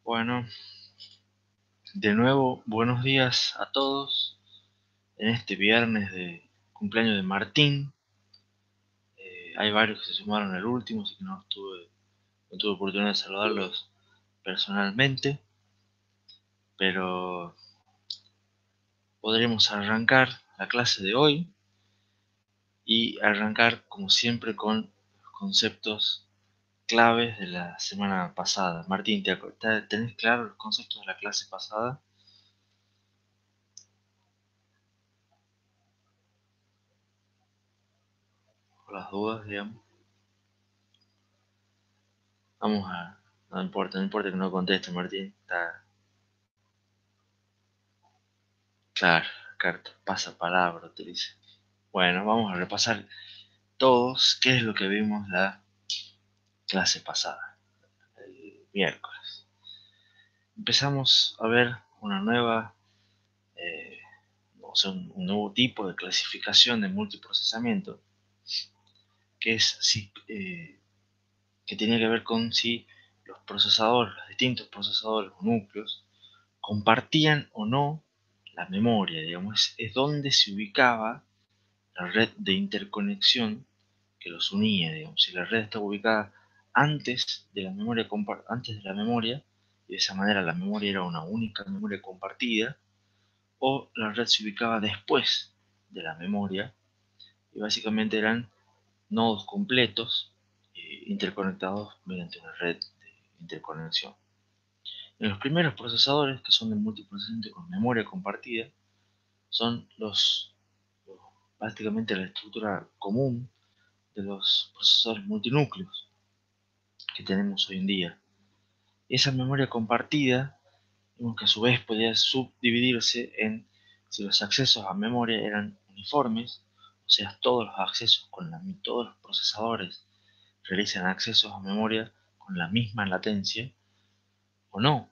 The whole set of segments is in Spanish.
Bueno, de nuevo, buenos días a todos en este viernes de cumpleaños de Martín. Hay varios que se sumaron al último, así que no tuve oportunidad de saludarlos personalmente, pero podremos arrancar la clase de hoy y arrancar como siempre con los conceptos claves de la semana pasada. Martín, ¿tenés claro los conceptos de la clase pasada? Por las dudas, digamos. Vamos a... No importa que no conteste, Martín. Está claro, carta, pasa palabra utiliza. Bueno, vamos a repasar todos qué es lo que vimos la clase pasada, el miércoles. Empezamos a ver una nueva, eh, un nuevo tipo de clasificación de multiprocesamiento, que es que tenía que ver con si los procesadores, los distintos procesadores o núcleos, compartían o no la memoria, digamos, es donde se ubicaba la red de interconexión que los unía, digamos. Si la red estaba ubicada antes de la memoria, y de esa manera la memoria era una única memoria compartida, o la red se ubicaba después de la memoria, y básicamente eran nodos completos interconectados mediante una red de interconexión. En los primeros procesadores, que son de multiprocesamiento con memoria compartida, son prácticamente la estructura común de los procesadores multinúcleos que tenemos hoy en día. Esa memoria compartida, que a su vez podía subdividirse en si los accesos a memoria eran uniformes, o sea, todos los procesadores realizan accesos a memoria con la misma latencia, o no,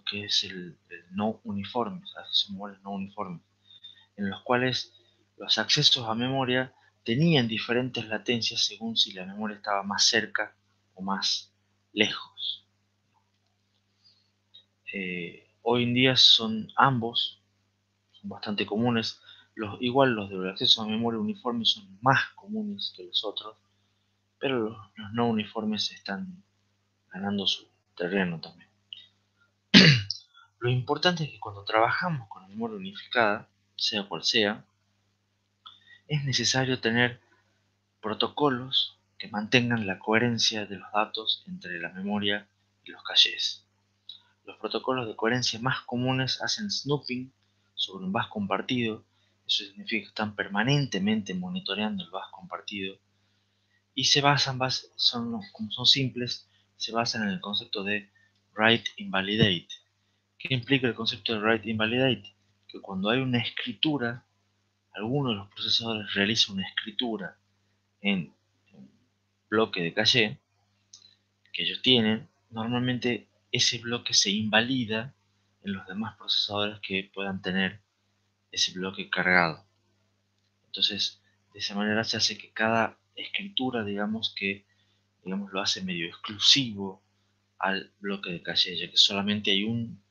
que es el no uniforme, accesos a memoria no uniformes, en los cuales los accesos a memoria tenían diferentes latencias según si la memoria estaba más cerca o más lejos. Hoy en día son ambos, son bastante comunes. Igual los de acceso a memoria uniforme son más comunes que los otros, pero los no uniformes están ganando su terreno también. Lo importante es que cuando trabajamos con memoria unificada, sea cual sea, es necesario tener protocolos que mantengan la coherencia de los datos entre la memoria y los cachés. Los protocolos de coherencia más comunes hacen snooping sobre un bus compartido. Eso significa que están permanentemente monitoreando el bus compartido y como son simples, se basan en el concepto de write invalidate. ¿Qué implica el concepto de write invalidate? Que cuando hay una escritura, alguno de los procesadores realiza una escritura en un bloque de caché que ellos tienen, normalmente ese bloque se invalida en los demás procesadores que puedan tener ese bloque cargado. Entonces, de esa manera se hace que cada escritura, digamos, lo hace medio exclusivo al bloque de caché, ya que solamente hay un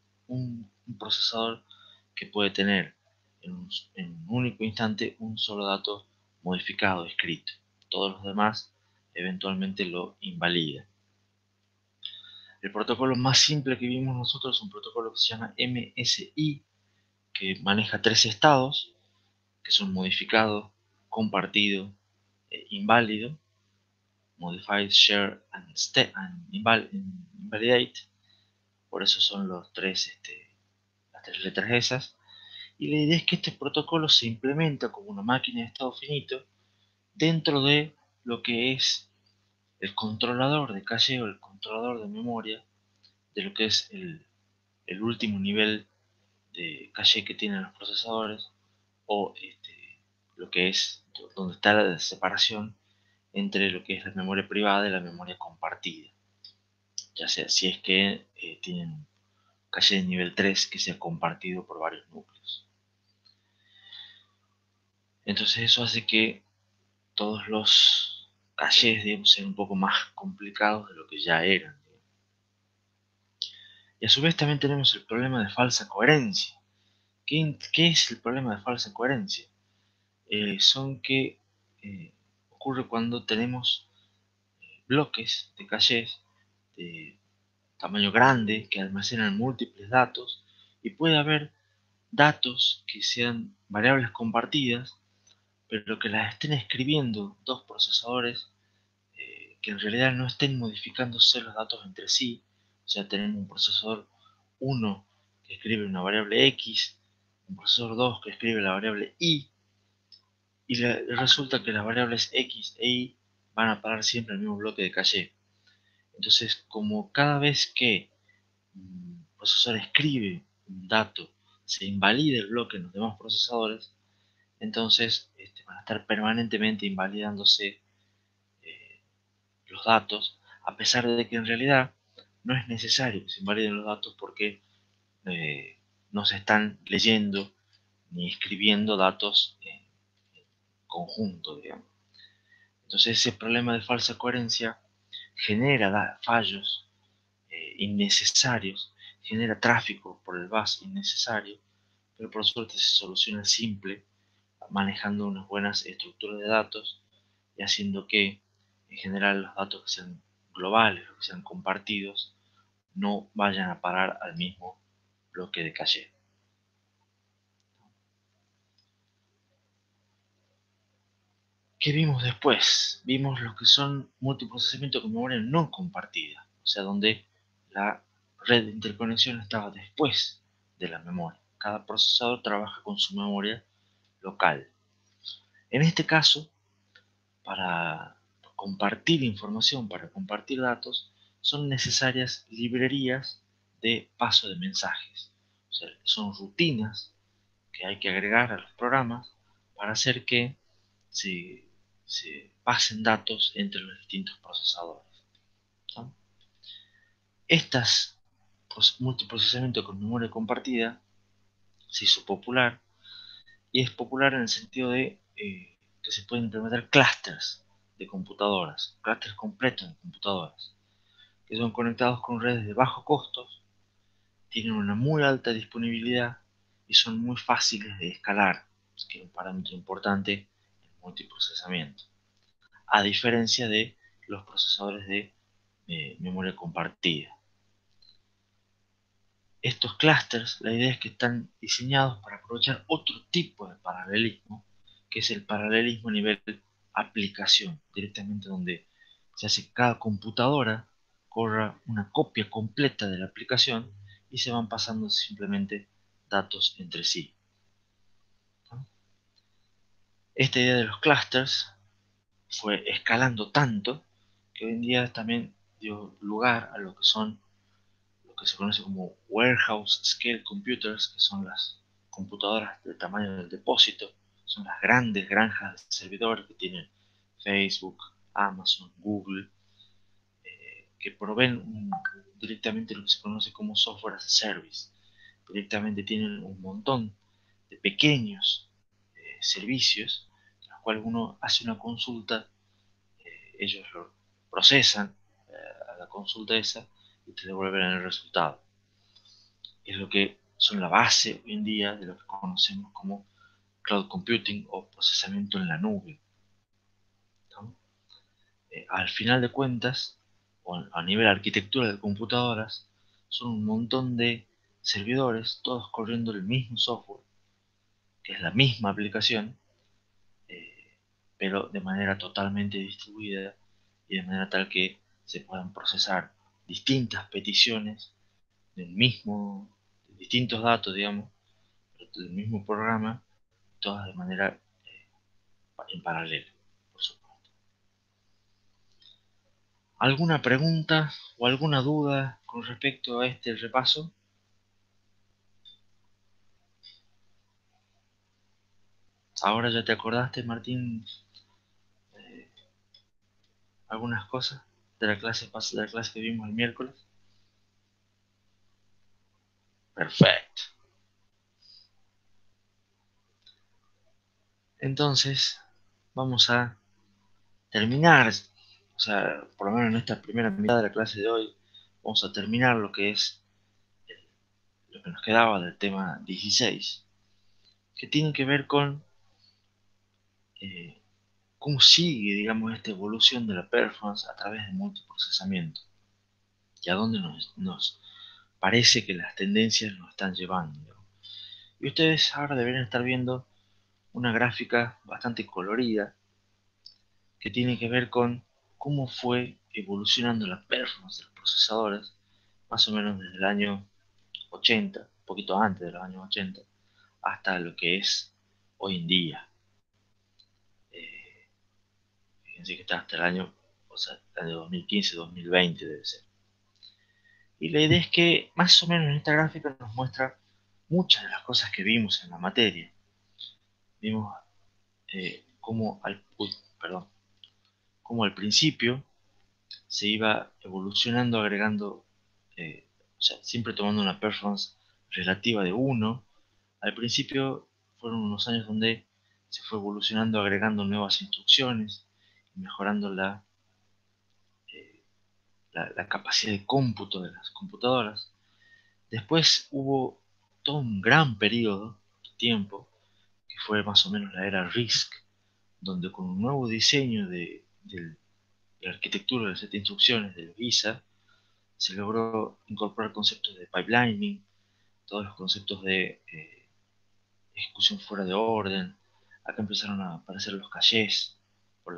procesador que puede tener en un único instante un solo dato modificado, escrito. Todos los demás eventualmente lo invalidan. El protocolo más simple que vimos nosotros es un protocolo que se llama MSI, que maneja tres estados, que son modificado, compartido e inválido, modified, share and invalidate. Por eso son las tres letras esas. Y la idea es que este protocolo se implementa como una máquina de estado finito dentro de lo que es el controlador de caché o el controlador de memoria de lo que es el último nivel de caché que tienen los procesadores, o lo que es donde está la separación entre lo que es la memoria privada y la memoria compartida, ya sea si es que tienen caché de nivel 3 que sea compartido por varios núcleos. Entonces eso hace que todos los cachés, digamos, sean un poco más complicados de lo que ya eran. Y a su vez también tenemos el problema de falsa coherencia. ¿Qué es el problema de falsa coherencia? Son que ocurre cuando tenemos bloques de cachés de tamaño grande que almacenan múltiples datos, y puede haber datos que sean variables compartidas, pero que las estén escribiendo dos procesadores que en realidad no estén modificándose los datos entre sí. O sea, tenemos un procesador 1 que escribe una variable X, un procesador 2 que escribe la variable Y, y resulta que las variables X e Y van a parar siempre al mismo bloque de caché. Entonces, como cada vez que un procesador escribe un dato, se invalida el bloque en los demás procesadores, entonces van a estar permanentemente invalidándose eh, los datos, a pesar de que en realidad no es necesario que se invaliden los datos, porque eh, no se están leyendo ni escribiendo datos en conjunto, digamos. Entonces ese problema de falsa coherencia genera fallos innecesarios, genera tráfico por el bus innecesario, pero por suerte se soluciona simple, manejando unas buenas estructuras de datos y haciendo que en general los datos que sean globales o que sean compartidos no vayan a parar al mismo bloque de caché. ¿Qué vimos después? Vimos lo que son multiprocesamiento con memoria no compartida, o sea, donde la red de interconexión estaba después de la memoria. Cada procesador trabaja con su memoria local. En este caso, para compartir información, para compartir datos, son necesarias librerías de paso de mensajes. O sea, son rutinas que hay que agregar a los programas para hacer que se, se pasen datos entre los distintos procesadores, ¿no? Estas multiprocesamiento con memoria compartida se hizo popular, y es popular en el sentido de que se pueden implementar clústeres de computadoras, clústeres completos de computadoras, que son conectados con redes de bajos costos, tienen una muy alta disponibilidad y son muy fáciles de escalar, que es un parámetro importante en el multiprocesamiento, a diferencia de los procesadores de memoria compartida. Estos clústeres, la idea es que están diseñados para aprovechar otro tipo de paralelismo, que es el paralelismo a nivel aplicación, directamente donde se hace que cada computadora corra una copia completa de la aplicación y se van pasando simplemente datos entre sí, ¿no? Esta idea de los clusters fue escalando tanto que hoy en día también dio lugar a lo que se conoce como Warehouse Scale Computers, que son las computadoras del tamaño del depósito. Son las grandes granjas de servidores que tienen Facebook, Amazon, Google, que proveen directamente lo que se conoce como software as a service. Directamente tienen un montón de pequeños servicios, en los cuales uno hace una consulta, ellos lo procesan a la consulta esa y te devuelven el resultado. Es lo que son la base hoy en día de lo que conocemos como cloud computing o procesamiento en la nube, ¿no? Al final de cuentas, o a nivel de arquitectura de computadoras, son un montón de servidores, todos corriendo el mismo software, que es la misma aplicación, eh, pero de manera totalmente distribuida y de manera tal que se puedan procesar distintas peticiones del mismo, de distintos datos, digamos, del mismo programa, todas de manera en paralelo, por supuesto. ¿Alguna pregunta o alguna duda con respecto a este repaso? ¿Ahora ya te acordaste, Martín, eh, algunas cosas de la clase que vimos el miércoles? Perfecto. Entonces, vamos a terminar, o sea, por lo menos en esta primera mitad de la clase de hoy, vamos a terminar lo que es lo que nos quedaba del tema 16, que tiene que ver con cómo sigue, digamos, esta evolución de la performance a través de multiprocesamiento y a dónde nos parece que las tendencias nos están llevando. Y ustedes ahora deberían estar viendo una gráfica bastante colorida que tiene que ver con cómo fue evolucionando la performance de los procesadores, más o menos desde el año 80, un poquito antes de los años 80, hasta lo que es hoy en día. Eh, Fíjense que está hasta el año, o sea, el año 2015-2020 debe ser. Y la idea es que más o menos en esta gráfica nos muestra muchas de las cosas que vimos en la materia. Vimos perdón, cómo al principio se iba evolucionando, agregando, o sea, siempre tomando una performance relativa de 1. Al principio fueron unos años donde se fue evolucionando, agregando nuevas instrucciones y mejorando la capacidad de cómputo de las computadoras. Después hubo todo un gran periodo de tiempo, que fue más o menos la era RISC, donde con un nuevo diseño de la arquitectura de set de instrucciones del VISA, se logró incorporar conceptos de pipelining, todos los conceptos de ejecución fuera de orden. Acá empezaron a aparecer los cachés por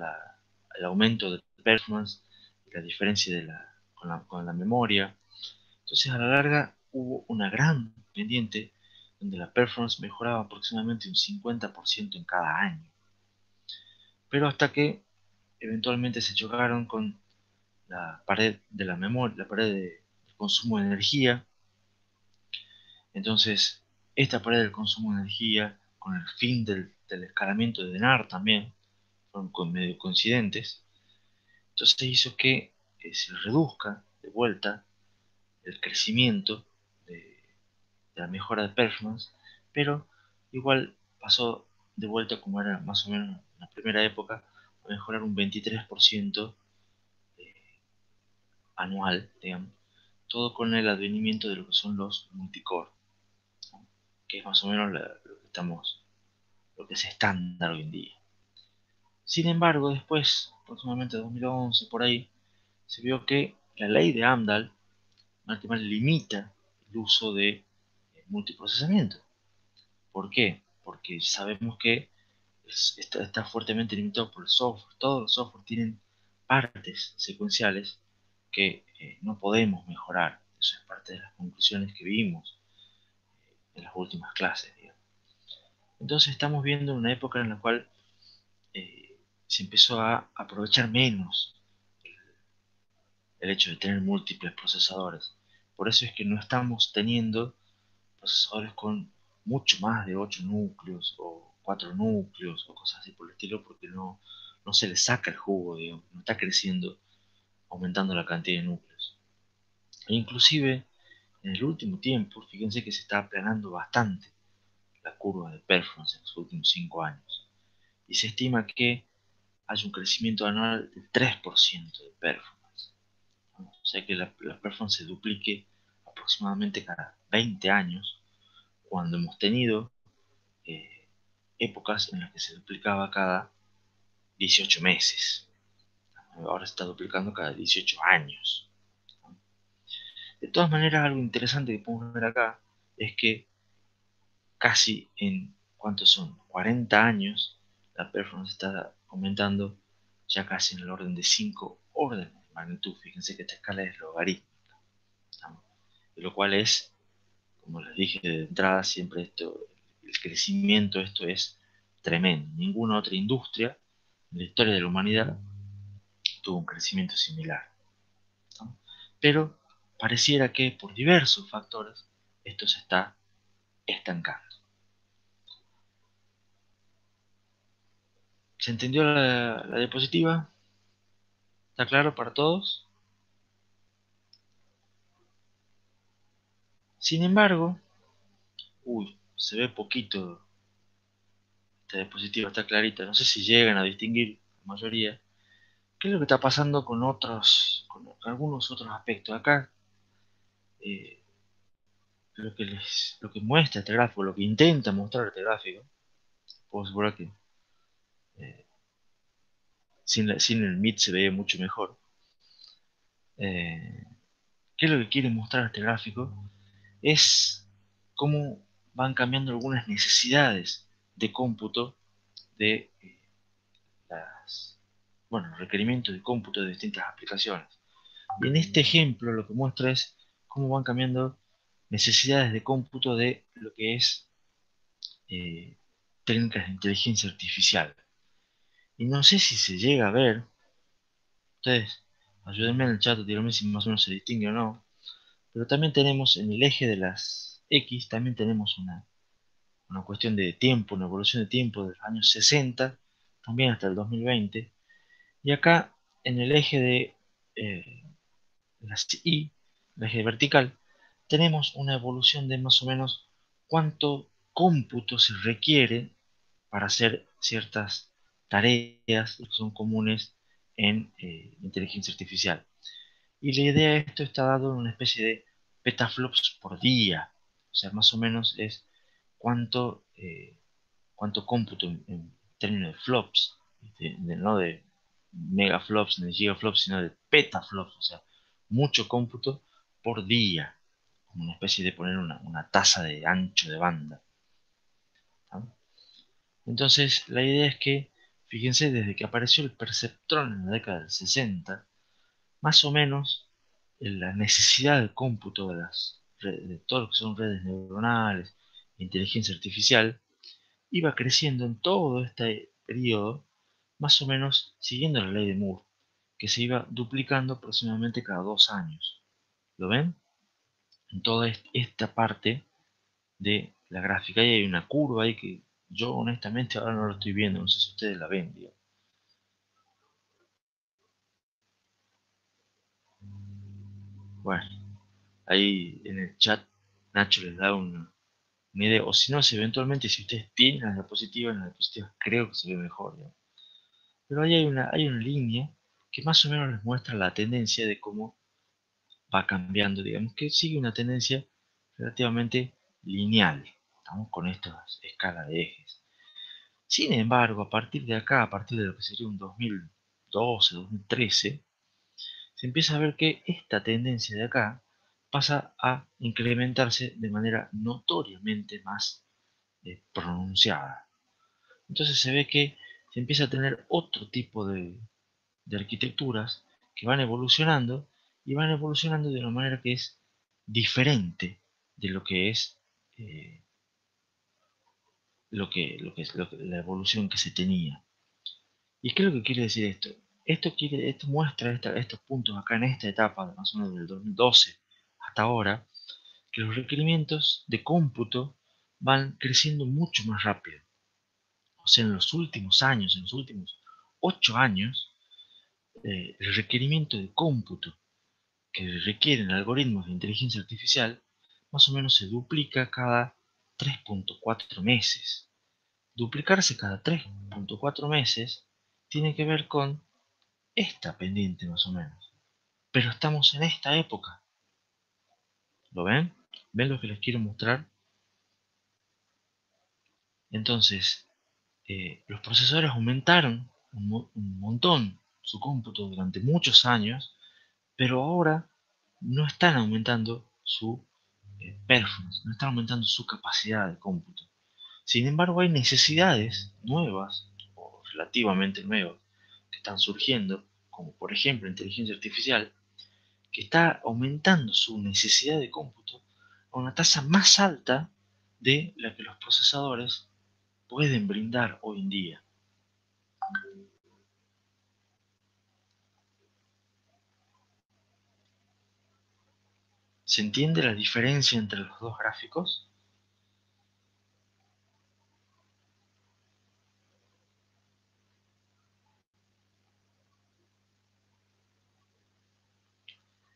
el aumento de performance y la diferencia con la memoria. Entonces, a la larga, hubo una gran pendiente donde la performance mejoraba aproximadamente un 50% en cada año. Pero hasta que eventualmente se chocaron con la pared de la memoria, la pared de consumo de energía. Entonces, esta pared del consumo de energía, con el fin del escalamiento de Denard también, fueron medio coincidentes. Entonces hizo que se reduzca de vuelta el crecimiento de la mejora de performance, pero igual pasó de vuelta como era más o menos en la primera época, a mejorar un 23% anual, digamos, todo con el advenimiento de lo que son los multicore, ¿no? Que es más o menos lo que es estándar hoy en día. Sin embargo, después, aproximadamente 2011, por ahí, se vio que la ley de Amdahl limita el uso de multiprocesamiento. ¿Por qué? Porque sabemos que está fuertemente limitado por el software. Todos los software tienen partes secuenciales que no podemos mejorar. Eso es parte de las conclusiones que vimos en las últimas clases, digamos. Entonces estamos viendo una época en la cual se empezó a aprovechar menos el hecho de tener múltiples procesadores. Por eso es que no estamos teniendo procesadores con mucho más de 8 núcleos o 4 núcleos o cosas así por el estilo, porque no se le saca el jugo, digamos, no está creciendo, aumentando la cantidad de núcleos. E inclusive, en el último tiempo, fíjense que se está aplanando bastante la curva de performance en los últimos 5 años. Y se estima que hay un crecimiento anual del 3% de performance, ¿no? O sea que la performance se duplique aproximadamente cada 20 años, cuando hemos tenido eh, épocas en las que se duplicaba cada 18 meses. Ahora se está duplicando cada 18 años. De todas maneras, algo interesante que podemos ver acá es que casi en, ¿cuántos son? 40 años, la performance está aumentando ya casi en el orden de 5 órdenes de magnitud. Fíjense que esta escala es logarítmica, ¿no? Lo cual es, como les dije de entrada, siempre el crecimiento, esto es tremendo. Ninguna otra industria en la historia de la humanidad tuvo un crecimiento similar, ¿no? Pero pareciera que por diversos factores esto se está estancando. ¿Se entendió la diapositiva? ¿Está claro para todos? Sin embargo, se ve poquito. Esta diapositiva está clarita. No sé si llegan a distinguir la mayoría. ¿Qué es lo que está pasando con algunos otros aspectos? Acá, eh, lo que muestra este gráfico, lo que intenta mostrar este gráfico, puedo asegurar que eh, sin el MIT se ve mucho mejor. Eh, ¿Qué es lo que quiere mostrar este gráfico? Es cómo van cambiando algunas necesidades de cómputo de los requerimientos de cómputo de distintas aplicaciones. Y en este ejemplo lo que muestra es cómo van cambiando necesidades de cómputo de lo que es eh, técnicas de inteligencia artificial. Y no sé si se llega a ver, ustedes ayúdenme en el chat a tirarme si más o menos se distingue o no, pero también tenemos en el eje de las X, también tenemos una cuestión de tiempo, una evolución de tiempo de los años 60, también hasta el 2020, y acá en el eje de eh, las Y, el eje vertical, tenemos una evolución de más o menos cuánto cómputo se requiere para hacer ciertas tareas que son comunes en inteligencia artificial. Y la idea de esto está dado en una especie de petaflops por día. O sea, más o menos es cuánto cómputo en términos de flops, no de megaflops ni de gigaflops, sino de petaflops, o sea, mucho cómputo por día, como una especie de poner una tasa de ancho de banda. ¿No? Entonces, la idea es que, fíjense, desde que apareció el perceptrón en la década del 60, más o menos la necesidad de cómputo de todo lo que son redes neuronales, inteligencia artificial, iba creciendo en todo este periodo, más o menos siguiendo la ley de Moore, que se iba duplicando aproximadamente cada 2 años. ¿Lo ven? En toda esta parte de la gráfica. Y hay una curva ahí que yo honestamente ahora no lo estoy viendo, no sé si ustedes la ven, digamos. Bueno, ahí en el chat Nacho les da una idea, o si no, si eventualmente si ustedes tienen la diapositiva, en la diapositiva creo que se ve mejor, digamos. Pero ahí hay una línea que más o menos les muestra la tendencia de cómo va cambiando, digamos que sigue una tendencia relativamente lineal. Estamos con esta escala de ejes. Sin embargo, a partir de acá, a partir de lo que sería un 2012, 2013, se empieza a ver que esta tendencia de acá pasa a incrementarse de manera notoriamente más pronunciada. Entonces se ve que se empieza a tener otro tipo de arquitecturas que van evolucionando y van evolucionando de una manera que es diferente de lo que es la evolución que se tenía. ¿Y qué es lo que quiere decir esto? Esto muestra estos puntos acá en esta etapa, más o menos del 2012 hasta ahora, que los requerimientos de cómputo van creciendo mucho más rápido. O sea, en los últimos años, en los últimos 8 años, el requerimiento de cómputo que requieren algoritmos de inteligencia artificial más o menos se duplica cada 3.4 meses. Duplicarse cada 3.4 meses tiene que ver con esta pendiente más o menos. Pero estamos en esta época. ¿Lo ven? ¿Ven lo que les quiero mostrar? Entonces, los procesadores aumentaron un montón su cómputo durante muchos años, pero ahora no están aumentando su performance, no están aumentando su capacidad de cómputo. Sin embargo, hay necesidades nuevas, o relativamente nuevas, que están surgiendo, como por ejemplo inteligencia artificial, que está aumentando su necesidad de cómputo a una tasa más alta de la que los procesadores pueden brindar hoy en día. ¿Se entiende la diferencia entre los dos gráficos?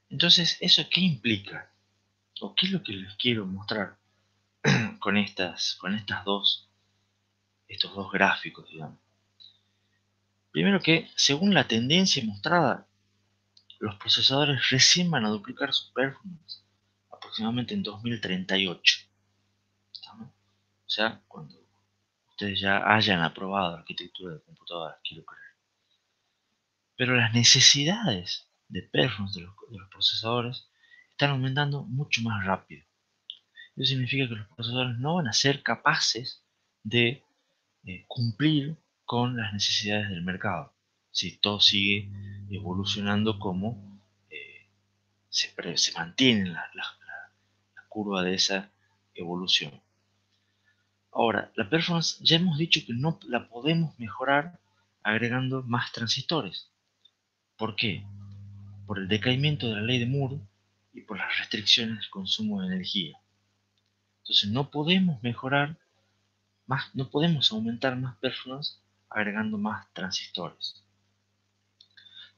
Entonces, ¿eso qué implica? ¿O qué es lo que les quiero mostrar estos dos gráficos, digamos? Primero que, según la tendencia mostrada, los procesadores recién van a duplicar su performance aproximadamente en 2038. ¿Estamos? O sea, cuando ustedes ya hayan aprobado la arquitectura de computadoras, quiero creer. Pero las necesidades de performance de los procesadores están aumentando mucho más rápido. Eso significa que los procesadores no van a ser capaces de cumplir con las necesidades del mercado si todo sigue evolucionando como se mantiene la curva de esa evolución. Ahora, la performance ya hemos dicho que no la podemos mejorar agregando más transistores. ¿Por qué? Por el decaimiento de la ley de Moore y por las restricciones del consumo de energía. Entonces no podemos mejorar más, no podemos aumentar más performance agregando más transistores.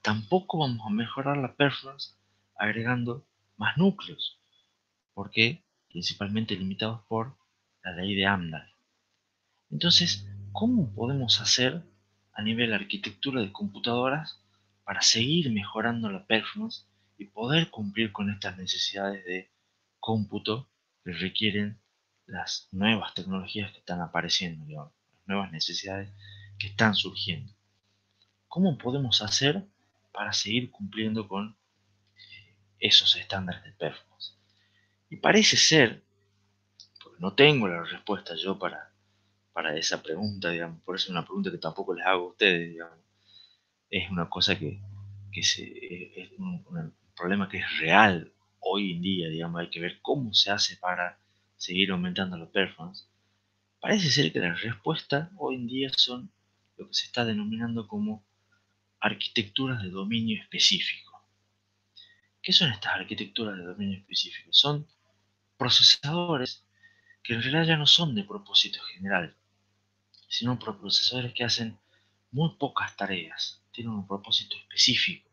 Tampoco vamos a mejorar la performance agregando más núcleos, porque principalmente limitados por la ley de Amdahl. Entonces, ¿cómo podemos hacer a nivel de arquitectura de computadoras para seguir mejorando la performance y poder cumplir con estas necesidades de cómputo que requieren las nuevas tecnologías que están apareciendo, digamos, las nuevas necesidades que están surgiendo? ¿Cómo podemos hacer para seguir cumpliendo con esos estándares de performance? Y parece ser, porque no tengo la respuesta yo para esa pregunta, digamos, por eso es una pregunta que tampoco les hago a ustedes, digamos, es una cosa es un problema que es real hoy en día, digamos, hay que ver cómo se hace para seguir aumentando la performance. Parece ser que la respuesta hoy en día son lo que se está denominando como arquitecturas de dominio específico. ¿Qué son estas arquitecturas de dominio específico? Son procesadores que en realidad ya no son de propósito general, sino procesadores que hacen muy pocas tareas, tienen un propósito específico.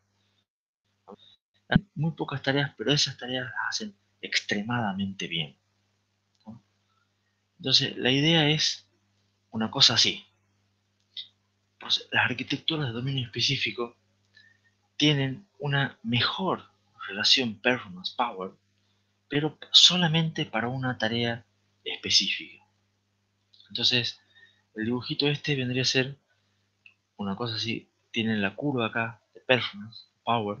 Hay muy pocas tareas, pero esas tareas las hacen extremadamente bien, ¿no? Entonces, la idea es una cosa así. Pues, las arquitecturas de dominio específico tienen una mejor relación performance-power, pero solamente para una tarea específica. Entonces, el dibujito este vendría a ser una cosa así. Tienen la curva acá de performance, power,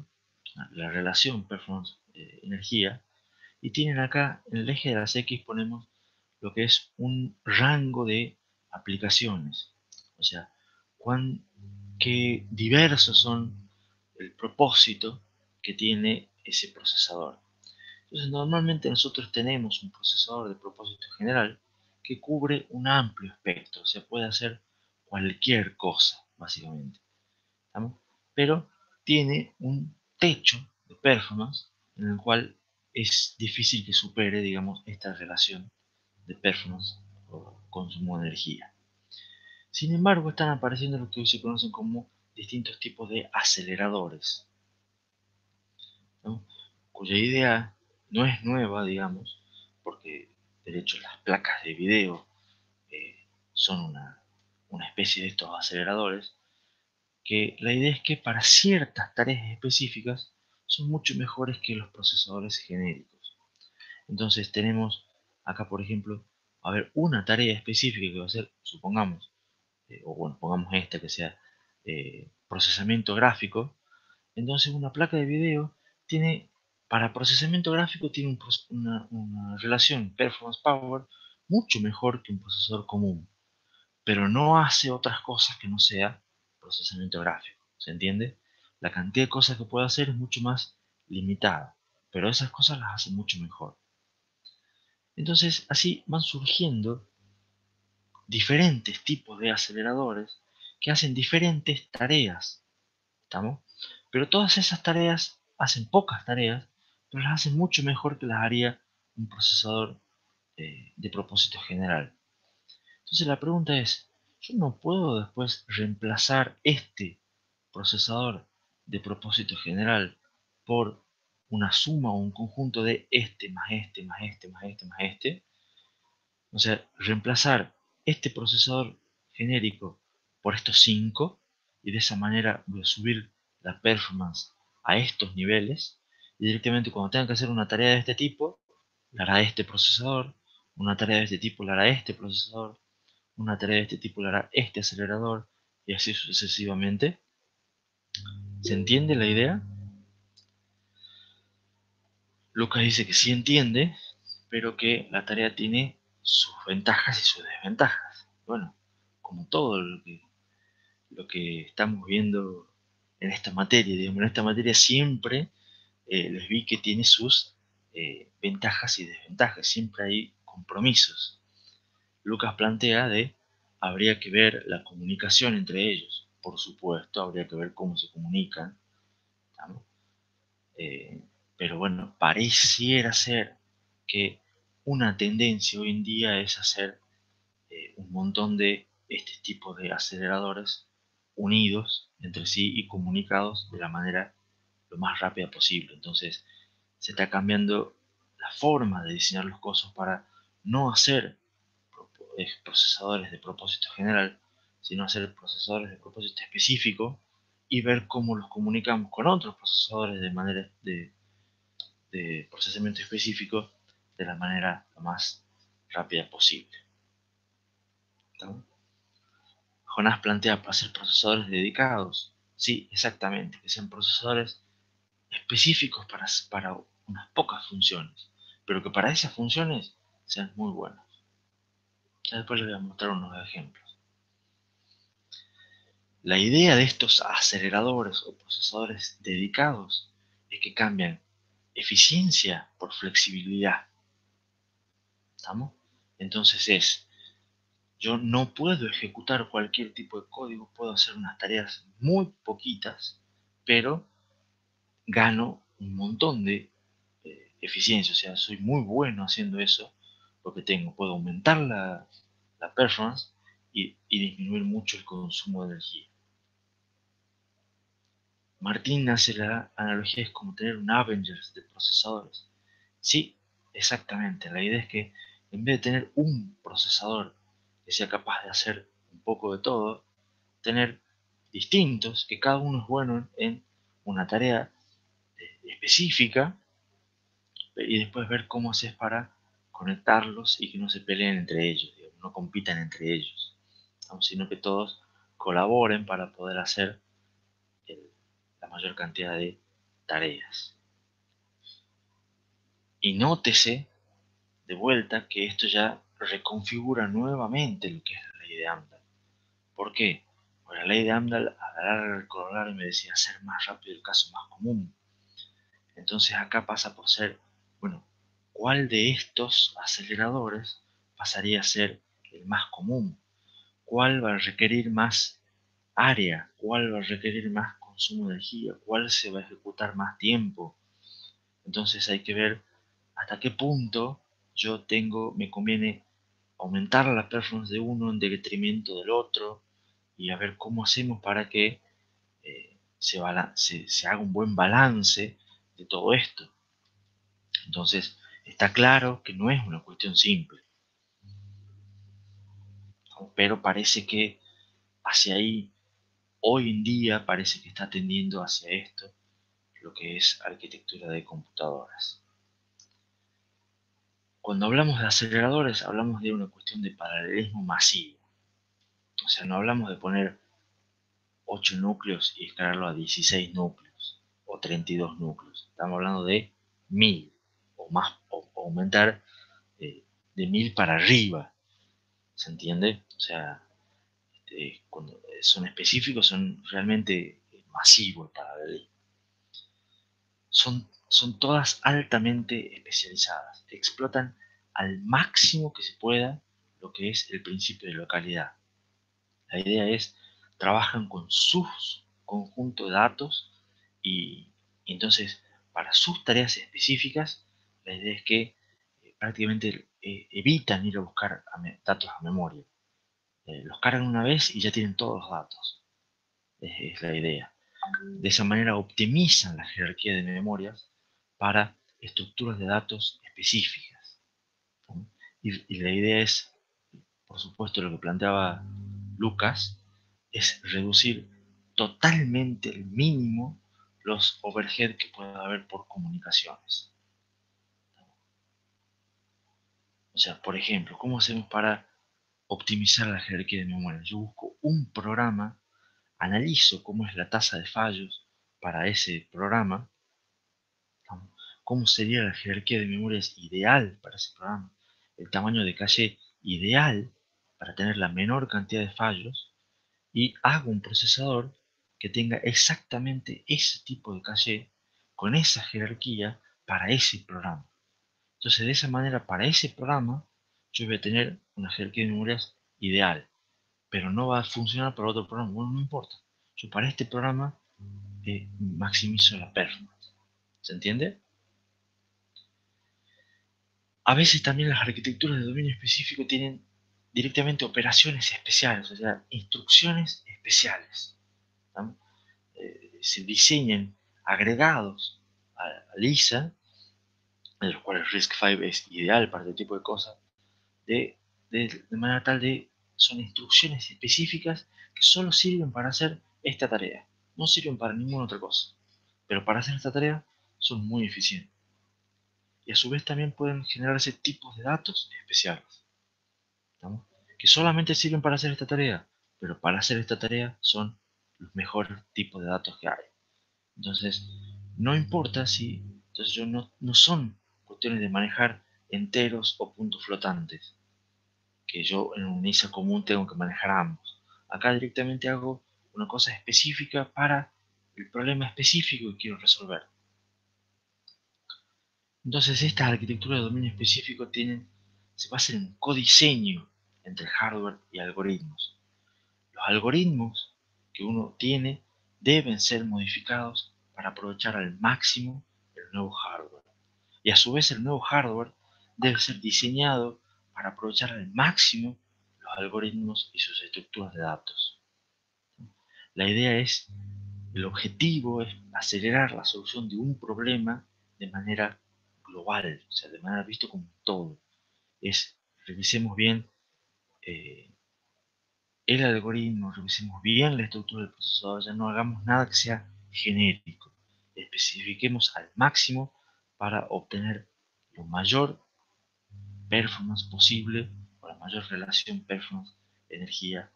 la relación performance-energía, y tienen acá en el eje de las X ponemos lo que es un rango de aplicaciones. O sea, qué diversos son el propósito que tiene ese procesador. Entonces, normalmente nosotros tenemos un procesador de propósito general que cubre un amplio espectro, o sea, puede hacer cualquier cosa, básicamente, ¿estamos? Pero tiene un techo de performance en el cual es difícil que supere, digamos, esta relación de performance o consumo de energía. Sin embargo, están apareciendo lo que hoy se conocen como distintos tipos de aceleradores, ¿no? Cuya idea no es nueva, digamos, porque de hecho las placas de video son una especie de estos aceleradores, que la idea es que para ciertas tareas específicas son mucho mejores que los procesadores genéricos. Entonces tenemos acá, por ejemplo, a ver, una tarea específica que va a ser, supongamos, o bueno, pongamos esta que sea procesamiento gráfico. Entonces una placa de video tiene, para procesamiento gráfico tiene una relación performance power mucho mejor que un procesador común, pero no hace otras cosas que no sea procesamiento gráfico. ¿Se entiende? La cantidad de cosas que puede hacer es mucho más limitada, pero esas cosas las hace mucho mejor. Entonces así van surgiendo diferentes tipos de aceleradores que hacen diferentes tareas, ¿estamos? Pero todas esas tareas hacen pocas tareas, pero las hacen mucho mejor que las haría un procesador de propósito general. Entonces la pregunta es, ¿yo no puedo después reemplazar este procesador de propósito general por una suma o un conjunto de este más este más este más este más este? O sea, reemplazar este procesador genérico por estos 5 y de esa manera voy a subir la performance a estos niveles y directamente cuando tenga que hacer una tarea de este tipo la hará este procesador, una tarea de este tipo la hará este procesador, una tarea de este tipo la hará este acelerador, y así sucesivamente. ¿Se entiende la idea? Lucas dice que sí entiende, pero que la tarea tiene sus ventajas y sus desventajas. Bueno, como todo lo que estamos viendo en esta materia, digamos, en esta materia siempre les vi que tiene sus ventajas y desventajas, siempre hay compromisos. Lucas plantea habría que ver la comunicación entre ellos, por supuesto, habría que ver cómo se comunican, ¿no? Eh, pero bueno, pareciera ser que una tendencia hoy en día es hacer un montón de este tipo de aceleradores unidos entre sí y comunicados de la manera lo más rápida posible. Entonces se está cambiando la forma de diseñar los cosas para no hacer procesadores de propósito general, sino hacer procesadores de propósito específico y ver cómo los comunicamos con otros procesadores de manera de procesamiento específico de la manera lo más rápida posible. ¿No? Jonás plantea hacer procesadores dedicados. Sí, exactamente, que sean procesadores específicos para unas pocas funciones, pero que para esas funciones sean muy buenos. Ya después les voy a mostrar unos ejemplos. La idea de estos aceleradores o procesadores dedicados es que cambian eficiencia por flexibilidad. ¿Estamos? Entonces yo no puedo ejecutar cualquier tipo de código, puedo hacer unas tareas muy poquitas, pero gano un montón de eficiencia, o sea, soy muy bueno haciendo eso, porque puedo aumentar la performance y disminuir mucho el consumo de energía. Martín hace la analogía, es como tener un Avengers de procesadores. Sí, exactamente, la idea es que en vez de tener un procesador que sea capaz de hacer un poco de todo, tener distintos, que cada uno es bueno en una tarea específica, y después ver cómo haces para conectarlos y que no se peleen entre ellos, digamos, no compitan entre ellos, ¿no? Sino que todos colaboren para poder hacer el- la mayor cantidad de tareas. Y nótese de vuelta que esto ya reconfigura nuevamente lo que es la ley de Amdahl. ¿Por qué? Porque la ley de Amdahl, a la larga del corollario, me decía hacer más rápido el caso más común. Entonces acá pasa por ser, bueno, ¿cuál de estos aceleradores pasaría a ser el más común? ¿Cuál va a requerir más área? ¿Cuál va a requerir más consumo de energía? ¿Cuál se va a ejecutar más tiempo? Entonces hay que ver hasta qué punto me conviene aumentar la performance de uno en detrimento del otro, y a ver cómo hacemos para que se haga un buen balance de todo esto. Entonces, está claro que no es una cuestión simple, ¿no? Pero parece que hacia ahí, hoy en día, parece que está tendiendo hacia esto, lo que es arquitectura de computadoras. Cuando hablamos de aceleradores, hablamos de una cuestión de paralelismo masivo. O sea, no hablamos de poner 8 núcleos y escalarlo a 16 núcleos o 32 núcleos. Estamos hablando de 1000 o más, o aumentar de 1000 para arriba. ¿Se entiende? O sea, cuando son específicos, son realmente masivos para la ley. Son todas altamente especializadas. Explotan al máximo que se pueda lo que es el principio de localidad. La idea es, trabajan con sus conjuntos de datos y entonces para sus tareas específicas, la idea es que prácticamente evitan ir a buscar datos a memoria. Los cargan una vez y ya tienen todos los datos. Es la idea. De esa manera optimizan la jerarquía de memorias para estructuras de datos específicas, ¿no? Y la idea es, por supuesto, lo que planteaba Lucas, es reducir totalmente el mínimo los overhead que pueda haber por comunicaciones. O sea, por ejemplo, ¿cómo hacemos para optimizar la jerarquía de memoria? Yo busco un programa, analizo cómo es la tasa de fallos para ese programa, ¿no? Cómo sería la jerarquía de memorias ideal para ese programa, el tamaño de caché ideal para tener la menor cantidad de fallos, y hago un procesador que tenga exactamente ese tipo de caché con esa jerarquía para ese programa. Entonces, de esa manera, para ese programa, yo voy a tener una jerarquía de memorias ideal, pero no va a funcionar para otro programa. Bueno, no importa. Yo para este programa maximizo la performance. ¿Se entiende? A veces también las arquitecturas de dominio específico tienen directamente operaciones especiales, o sea, instrucciones especiales, ¿no? Se diseñan agregados a Lisa, de los cuales RISC-V es ideal para este tipo de cosas, de manera tal de son instrucciones específicas que solo sirven para hacer esta tarea, no sirven para ninguna otra cosa, pero para hacer esta tarea son muy eficientes. Y a su vez también pueden generarse tipos de datos especiales, ¿no? Que solamente sirven para hacer esta tarea, pero para hacer esta tarea son los mejores tipos de datos que hay. Entonces, no importa si, entonces yo no son cuestiones de manejar enteros o puntos flotantes, que yo en un ISA común tengo que manejar ambos. Acá directamente hago una cosa específica para el problema específico que quiero resolver. Entonces, estas arquitecturas de dominio específico se basan en un codiseño entre hardware y algoritmos. Los algoritmos que uno tiene deben ser modificados para aprovechar al máximo el nuevo hardware. Y a su vez el nuevo hardware debe ser diseñado para aprovechar al máximo los algoritmos y sus estructuras de datos. La idea es, el objetivo es acelerar la solución de un problema de manera global, o sea, de manera visto como un todo. Revisemos bien eh, el algoritmo, revisemos bien la estructura del procesador, ya no hagamos nada que sea genérico. Especifiquemos al máximo para obtener lo mayor performance posible o la mayor relación performance-energía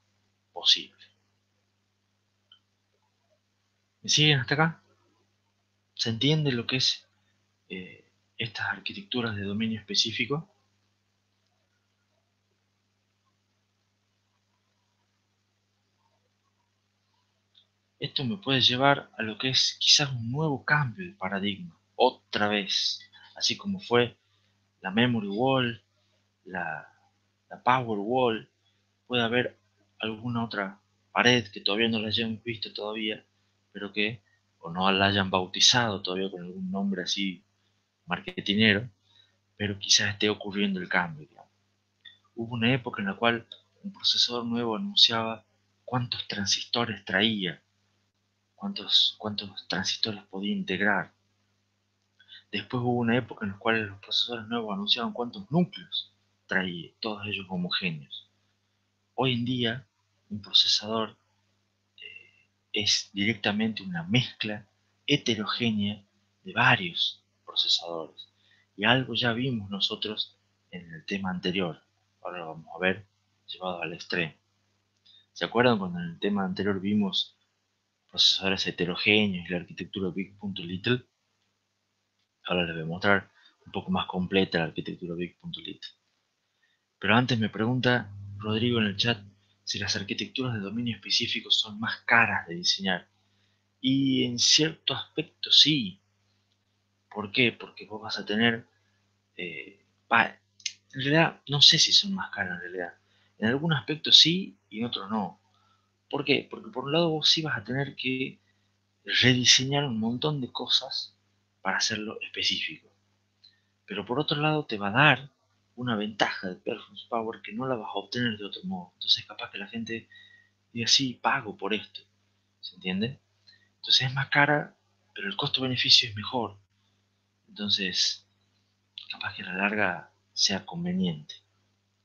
posible. ¿Me siguen hasta acá? ¿Se entiende lo que es estas arquitecturas de dominio específico? Esto me puede llevar a lo que es quizás un nuevo cambio de paradigma, otra vez, así como fue la memory wall, la, la power wall, puede haber alguna otra pared que todavía no la hayamos visto todavía, pero que o no la hayan bautizado todavía con algún nombre así marketinero, pero quizás esté ocurriendo el cambio, digamos. Hubo una época en la cual un procesador nuevo anunciaba cuántos transistores traía, cuántos transistores podía integrar. Después hubo una época en la cual los procesadores nuevos anunciaban cuántos núcleos traía, todos ellos homogéneos. Hoy en día, un procesador es directamente una mezcla heterogénea de varios procesadores. Y algo ya vimos nosotros en el tema anterior. Ahora lo vamos a ver llevado al extremo. ¿Se acuerdan cuando en el tema anterior vimos procesadores heterogéneos y la arquitectura Big.Little? Ahora les voy a mostrar un poco más completa la arquitectura Big.Little. Pero antes me pregunta Rodrigo en el chat si las arquitecturas de dominio específico son más caras de diseñar. Y en cierto aspecto sí. ¿Por qué? Porque vos vas a tener... eh, en realidad, no sé si son más caras en realidad. En algún aspecto sí y en otro no. ¿Por qué? Porque por un lado vos sí vas a tener que rediseñar un montón de cosas para hacerlo específico. Pero por otro lado te va a dar una ventaja de performance power que no la vas a obtener de otro modo. Entonces capaz que la gente diga, sí, pago por esto. ¿Se entiende? Entonces es más cara, pero el costo-beneficio es mejor. Entonces, capaz que a la larga sea conveniente.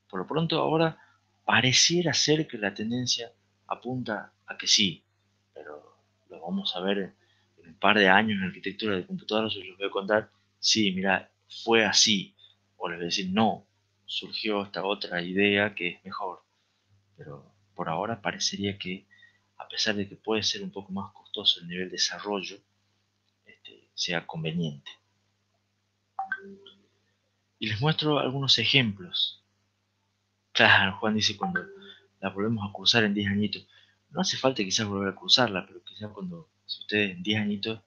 Por lo pronto ahora pareciera ser que la tendencia apunta a que sí, pero lo vamos a ver en un par de años en arquitectura de computadoras. Yo les voy a contar, sí, mira, fue así, o les voy a decir, no, surgió esta otra idea que es mejor, pero por ahora parecería que, a pesar de que puede ser un poco más costoso el nivel de desarrollo, sea conveniente. Y les muestro algunos ejemplos. Claro, Juan dice cuando la volvemos a cursar en 10 añitos. No hace falta quizás volver a cursarla, pero quizás cuando, si ustedes en 10 añitos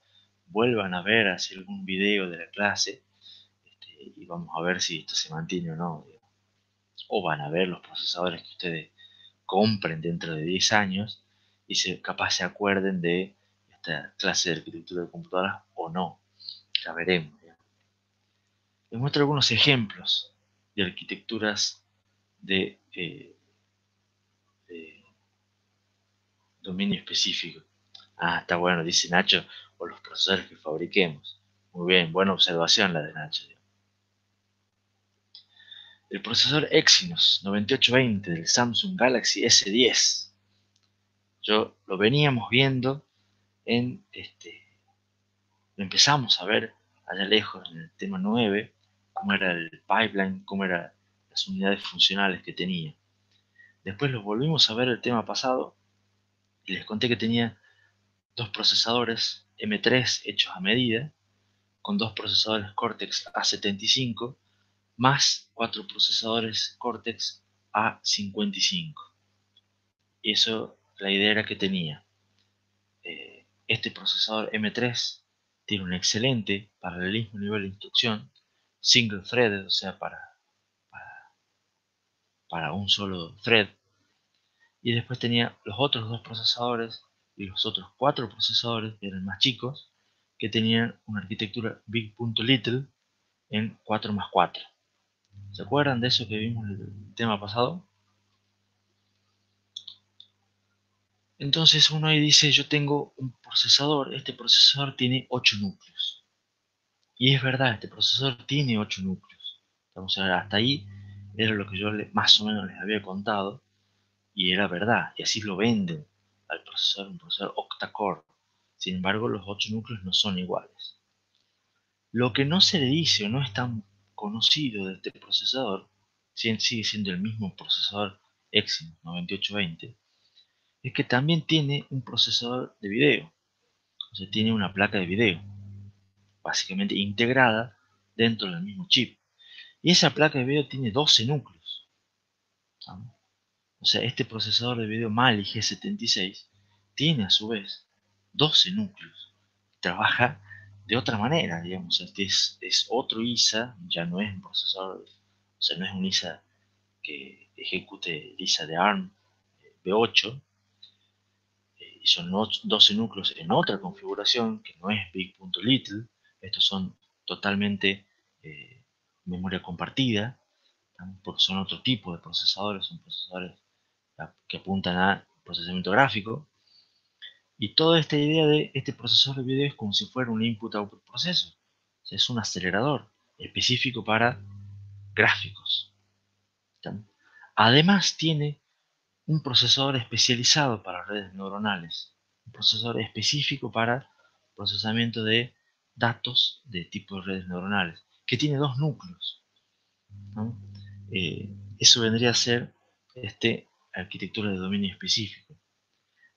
vuelvan a ver así algún video de la clase, y vamos a ver si esto se mantiene o no. O van a ver los procesadores que ustedes compren dentro de 10 años y capaz se acuerden de esta clase de arquitectura de computadoras o no. Ya veremos. Les muestro algunos ejemplos de arquitecturas de dominio específico. Ah, está bueno, dice Nacho, o los procesadores que fabriquemos. Muy bien, buena observación la de Nacho. El procesador Exynos 9820 del Samsung Galaxy S10. Yo lo veníamos viendo lo empezamos a ver allá lejos en el tema 9, cómo era el pipeline, cómo eran las unidades funcionales que tenía. Después lo volvimos a ver el tema pasado y les conté que tenía dos procesadores M3 hechos a medida, con dos procesadores Cortex A75, más cuatro procesadores Cortex A55. Y eso, la idea era que tenía este procesador M3 tiene un excelente paralelismo nivel de instrucción, single threaded, o sea, para, para un solo thread. Y después tenía los otros dos procesadores y los otros cuatro procesadores, que eran más chicos, que tenían una arquitectura big.little en 4+4. ¿Se acuerdan de eso que vimos en el tema pasado? Entonces uno ahí dice, yo tengo un procesador, este procesador tiene 8 núcleos. Y es verdad, este procesador tiene 8 núcleos. Vamos a ver, hasta ahí era lo que yo más o menos les había contado, y era verdad, y así lo venden al procesador, un procesador octa-core. Sin embargo, los 8 núcleos no son iguales. Lo que no se le dice o no es tan conocido de este procesador, sigue siendo el mismo procesador Exynos 9820, es que también tiene un procesador de video, o sea, tiene una placa de video, básicamente integrada dentro del mismo chip. Y esa placa de video tiene 12 núcleos. ¿No? O sea, este procesador de video Mali G76 tiene a su vez 12 núcleos. Trabaja de otra manera, digamos. Es otro ISA, ya no es un procesador, o sea, no es un ISA que ejecute el ISA de ARM V8, y son 12 núcleos en otra configuración que no es big.little. Estos son totalmente memoria compartida, porque son otro tipo de procesadores, son procesadores que apuntan a procesamiento gráfico. Y toda esta idea de este procesador de video es como si fuera un input-output processor. O sea, es un acelerador específico para gráficos. Además tiene un procesador especializado para redes neuronales, un procesador específico para procesamiento de datos de tipo de redes neuronales, que tiene dos núcleos, ¿no? Eso vendría a ser arquitectura de dominio específico.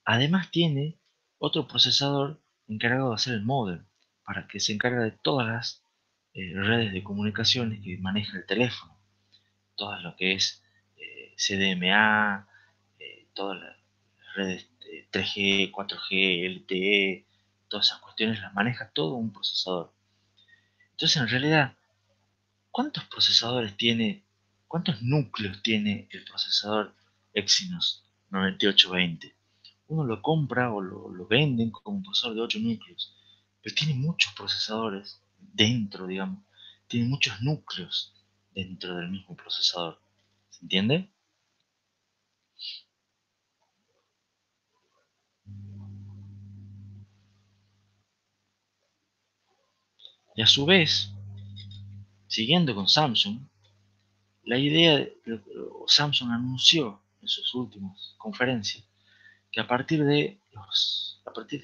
Además tiene otro procesador encargado de hacer el modem, para que se encarga de todas las redes de comunicaciones que maneja el teléfono, todo lo que es CDMA, todas las redes 3G, 4G, LTE, todas esas cuestiones las maneja todo un procesador. Entonces, en realidad, ¿cuántos procesadores tiene, cuántos núcleos tiene el procesador Exynos 9820? Uno lo compra o lo venden como un procesador de 8 núcleos, pero tiene muchos procesadores dentro, digamos, tiene muchos núcleos dentro del mismo procesador. ¿Se entiende? Y a su vez, siguiendo con Samsung, la idea, Samsung anunció en sus últimas conferencias que a partir de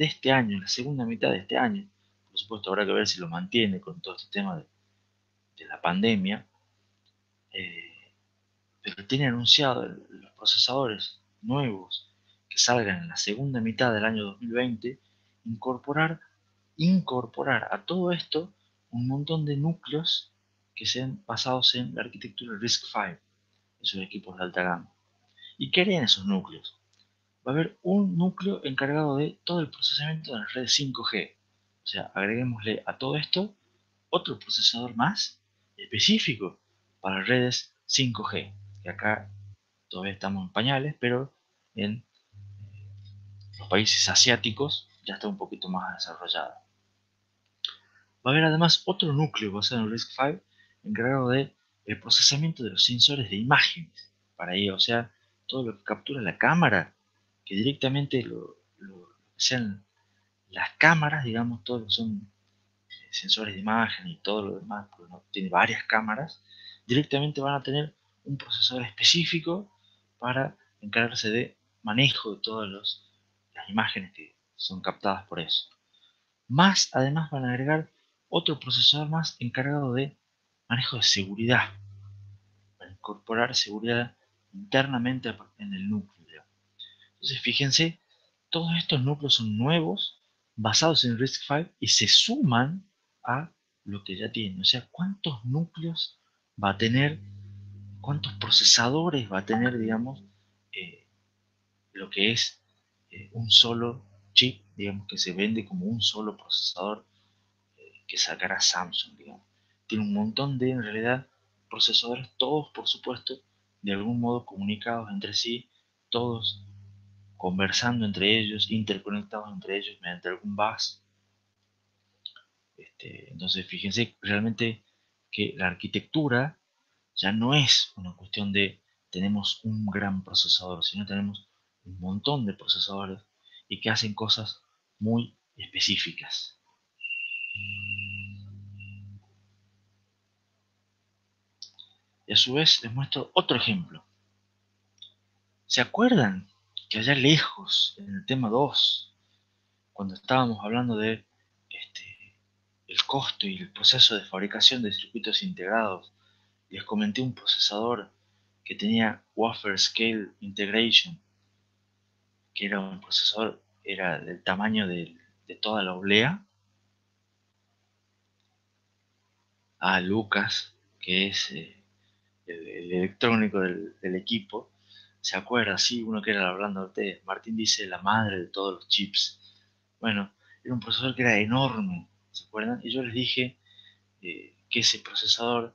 este año, la segunda mitad de este año, por supuesto habrá que ver si lo mantiene con todo este tema de la pandemia, pero tiene anunciado los procesadores nuevos que salgan en la segunda mitad del año 2020, incorporar a todo esto un montón de núcleos que sean basados en la arquitectura RISC-V, esos equipos de alta gama. ¿Y qué harían esos núcleos? Va a haber un núcleo encargado de todo el procesamiento de las redes 5G. O sea, agreguémosle a todo esto otro procesador más específico para redes 5G, que acá todavía estamos en pañales, pero en los países asiáticos ya está un poquito más desarrollada. Va a haber además otro núcleo basado en RISC-V encargado de el procesamiento de los sensores de imágenes para ello, o sea, todo lo que captura la cámara, que directamente lo sean las cámaras, digamos, todos lo que son sensores de imagen y todo lo demás, porque no, tiene varias cámaras, directamente van a tener un procesador específico para encargarse de manejo de todas las imágenes que son captadas por eso. Más, además, van a agregar otro procesador más encargado de manejo de seguridad, para incorporar seguridad internamente en el núcleo. Entonces, fíjense, todos estos núcleos son nuevos, basados en RISC-V y se suman a lo que ya tienen. O sea, ¿cuántos núcleos va a tener, cuántos procesadores va a tener, digamos, eh, lo que es un solo chip, digamos, que se vende como un solo procesador que sacará Samsung, digamos? Tiene un montón de, en realidad, procesadores, todos, por supuesto, de algún modo comunicados entre sí, todos conversando entre ellos, interconectados entre ellos mediante algún bus. Entonces, fíjense realmente que la arquitectura ya no es una cuestión de tenemos un gran procesador, sino tenemos un montón de procesadores y que hacen cosas muy específicas. Y a su vez les muestro otro ejemplo. ¿Se acuerdan que allá lejos, en el tema 2, cuando estábamos hablando de el costo y el proceso de fabricación de circuitos integrados, les comenté un procesador que tenía Wafer Scale Integration, que era un procesador, era del tamaño de toda la oblea? A Lucas, que es el electrónico del equipo, se acuerda, sí, uno que era hablando de ustedes, Martín dice la madre de todos los chips. Bueno, era un procesador que era enorme, ¿se acuerdan? Y yo les dije que ese procesador,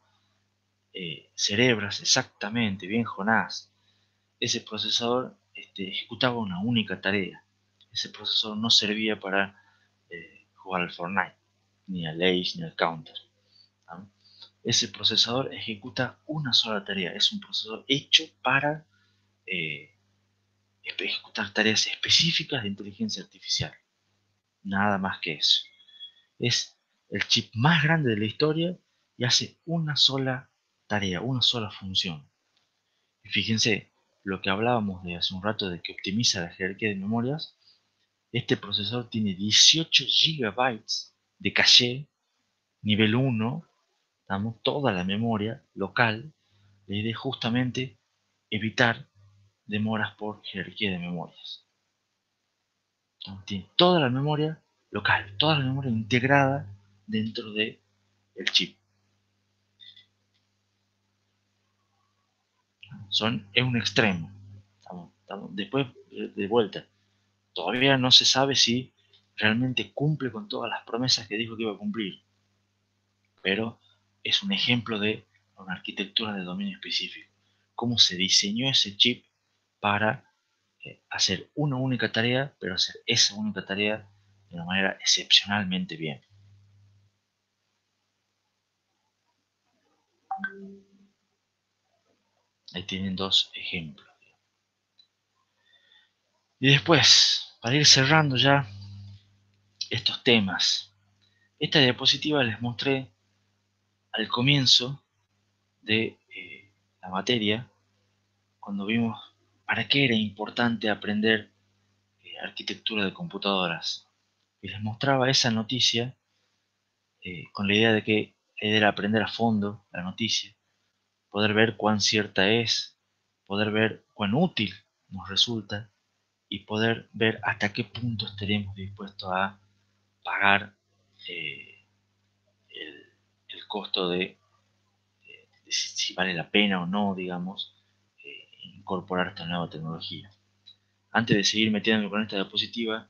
Cerebras, exactamente, bien Jonás, ese procesador ejecutaba una única tarea. Ese procesador no servía para jugar al Fortnite, ni al Age, ni al Counter, ¿no? Ese procesador ejecuta una sola tarea. Es un procesador hecho para eh, ejecutar tareas específicas de inteligencia artificial. Nada más que eso. Es el chip más grande de la historia y hace una sola tarea, una sola función. Y fíjense, lo que hablábamos de hace un rato de que optimiza la jerarquía de memorias, este procesador tiene 18 gigabytes de caché nivel 1, damos toda la memoria local, la idea es justamente evitar demoras por jerarquía de memorias. Entonces, tiene toda la memoria local, toda la memoria integrada dentro del chip. Es un extremo. Después, de vuelta, todavía no se sabe si realmente cumple con todas las promesas que dijo que iba a cumplir, pero es un ejemplo de una arquitectura de dominio específico. Cómo se diseñó ese chip para hacer una única tarea, pero hacer esa única tarea de una manera excepcionalmente bien. Ahí tienen dos ejemplos. Y después, para ir cerrando ya estos temas, esta diapositiva les mostré al comienzo de la materia, cuando vimos para qué era importante aprender arquitectura de computadoras. Y les mostraba esa noticia con la idea de que la idea era aprender a fondo la noticia, poder ver cuán cierta es, poder ver cuán útil nos resulta y poder ver hasta qué punto estaremos dispuestos a pagar eh, el, el costo de si vale la pena o no, digamos, incorporar esta nueva tecnología. Antes de seguir metiéndome con esta diapositiva,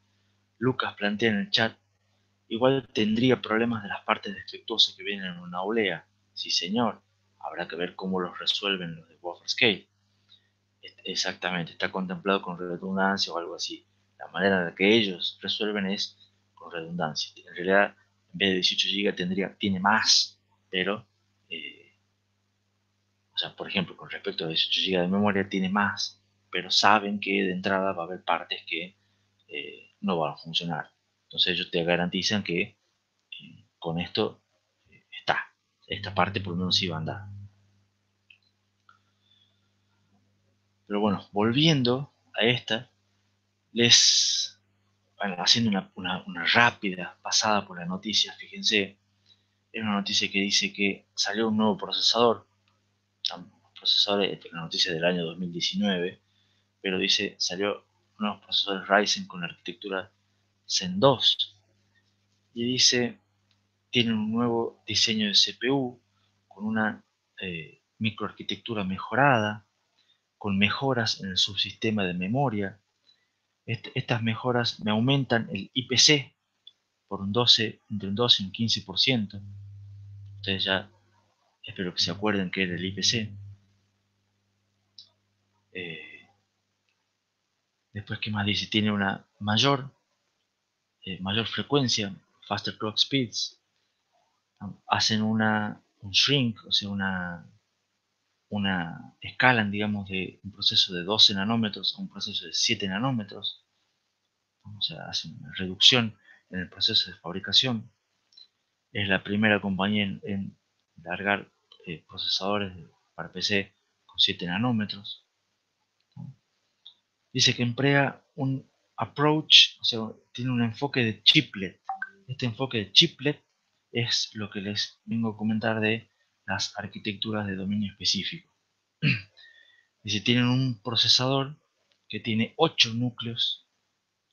Lucas plantea en el chat: igual tendría problemas de las partes defectuosas que vienen en una olea. Sí, señor. Habrá que ver cómo los resuelven los de Buffer Scale. Exactamente, está contemplado con redundancia o algo así. La manera en la que ellos resuelven es con redundancia. En realidad, en vez de 18 GB tiene más, pero, o sea, por ejemplo, con respecto a 18 GB de memoria tiene más, pero saben que de entrada va a haber partes que no van a funcionar. Entonces ellos te garantizan que con esto está. Esta parte por lo menos sí va a andar. Pero bueno, volviendo a esta, bueno, haciendo una rápida pasada por la noticia, fíjense, es una noticia que dice que salió un nuevo procesador, la noticia del año 2019, pero dice salió nuevos procesadores Ryzen con la arquitectura Zen 2, y dice tienen un nuevo diseño de CPU con una microarquitectura mejorada, con mejoras en el subsistema de memoria. Estas mejoras me aumentan el IPC por entre un 12 y un 15%. Ustedes ya espero que se acuerden que era el IPC. Después, ¿qué más dice? Tiene una mayor frecuencia, faster clock speeds. Hacen un shrink, o sea, escalan, digamos, de un proceso de 12 nanómetros a un proceso de 7 nanómetros. O sea, hacen una reducción en el proceso de fabricación. Es la primera compañía en largar procesadores para PC con 7 nanómetros. Dice que emplea un approach, o sea, tiene un enfoque de chiplet. Este enfoque de chiplet es lo que les vengo a comentar de las arquitecturas de dominio específico. Dice, tienen un procesador que tiene 8 núcleos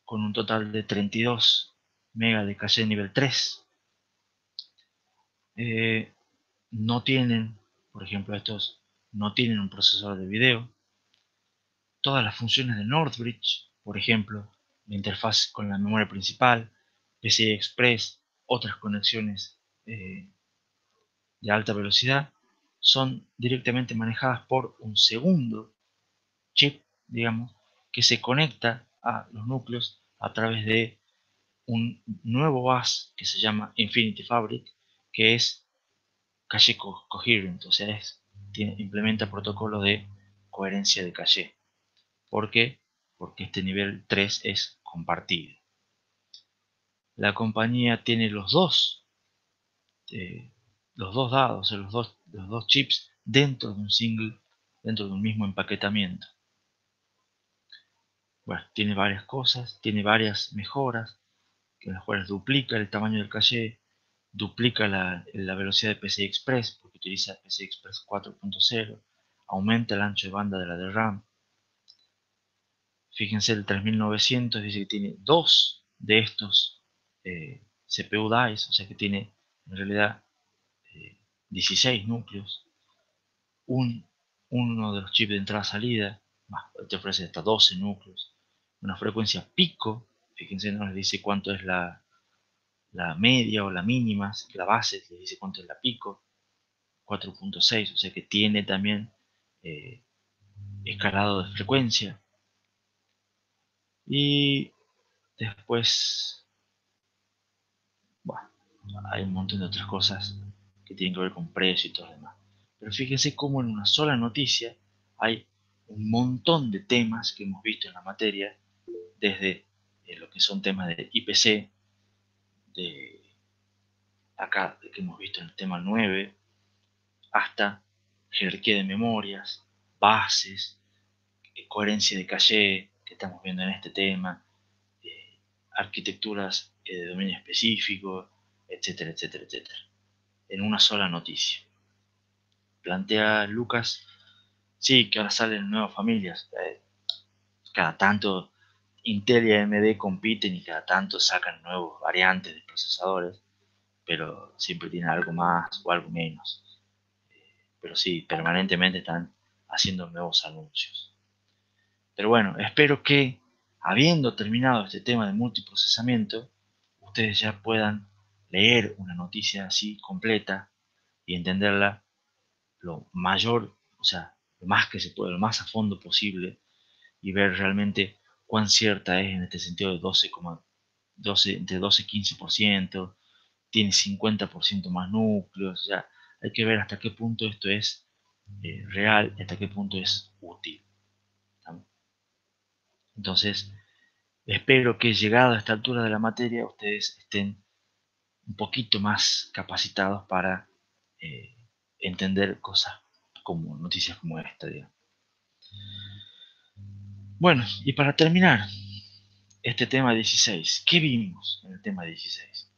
con un total de 32 MB de caché nivel 3. No tienen, por ejemplo, estos no tienen un procesador de video. Todas las funciones de Northbridge, por ejemplo, la interfaz con la memoria principal, PCI Express, otras conexiones de alta velocidad, son directamente manejadas por un segundo chip, digamos, que se conecta a los núcleos a través de un nuevo bus que se llama Infinity Fabric, que es caché coherent, o sea, implementa protocolos de coherencia de caché. ¿Por qué? Porque este nivel 3 es compartido. La compañía tiene los dos dados, los dos chips dentro de dentro de un mismo empaquetamiento. Bueno, tiene varias cosas, tiene varias mejoras, que las cuales duplica el tamaño del caché, duplica la velocidad de PCI Express, porque utiliza PCI Express 4.0, aumenta el ancho de banda de la de RAM. Fíjense, el 3900 dice que tiene dos de estos CPU dies, o sea que tiene en realidad 16 núcleos, uno de los chips de entrada-salida, te ofrece hasta 12 núcleos, una frecuencia pico, fíjense, no les dice cuánto es la media o la mínima, la base les dice cuánto es la pico, 4.6, o sea que tiene también escalado de frecuencia. Y después, bueno, hay un montón de otras cosas que tienen que ver con precio y todo lo demás. Pero fíjense cómo en una sola noticia hay un montón de temas que hemos visto en la materia, desde lo que son temas de IPC, de acá que hemos visto en el tema 9, hasta jerarquía de memorias, bases, coherencia de caché que estamos viendo en este tema, arquitecturas de dominio específico, etcétera, etcétera, etcétera, en una sola noticia. Plantea Lucas Sí, que ahora salen nuevas familias. Cada tanto Intel y AMD compiten y cada tanto sacan nuevos variantes de procesadores, pero siempre tienen algo más o algo menos. Pero sí, permanentemente están haciendo nuevos anuncios. Pero bueno, espero que, habiendo terminado este tema de multiprocesamiento, ustedes ya puedan leer una noticia así completa y entenderla lo mayor, o sea, lo más que se puede, lo más a fondo posible, y ver realmente cuán cierta es en este sentido de 12, entre 12 y 15%, tiene 50% más núcleos, o sea, hay que ver hasta qué punto esto es real y hasta qué punto es útil. ¿Tá? Entonces, espero que llegado a esta altura de la materia ustedes estén un poquito más capacitados para eh, entender cosas como noticias como esta, digamos. Bueno, y para terminar este tema 16, ¿qué vimos en el tema 16?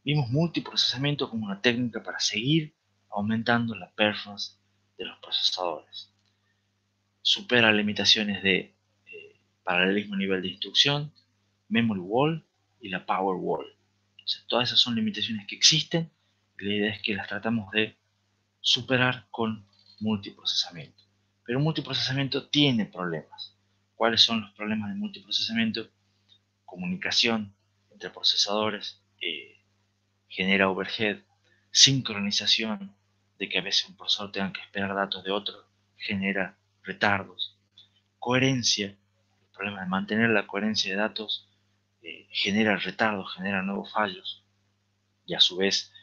Vimos multiprocesamiento como una técnica para seguir aumentando la performance de los procesadores. Supera limitaciones de paralelismo a nivel de instrucción, memory wall y la power wall. O sea, todas esas son limitaciones que existen y la idea es que las tratamos de superar con multiprocesamiento. Pero multiprocesamiento tiene problemas. ¿Cuáles son los problemas de multiprocesamiento? Comunicación entre procesadores, genera overhead, sincronización, de que a veces un procesador tenga que esperar datos de otro, genera retardos, coherencia, el problema de mantener la coherencia de datos genera retardos, genera nuevos fallos y a su vez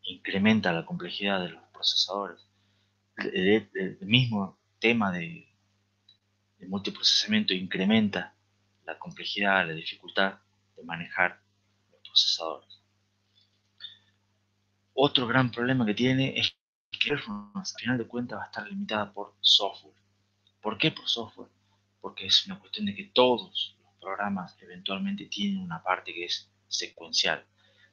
incrementa la complejidad de los procesadores. El mismo tema de multiprocesamiento incrementa la complejidad, la dificultad de manejar los procesadores. Otro gran problema que tiene es que la performance, al final de cuentas, va a estar limitada por software. ¿Por qué por software? Porque es una cuestión de que todos los programas eventualmente tienen una parte que es secuencial.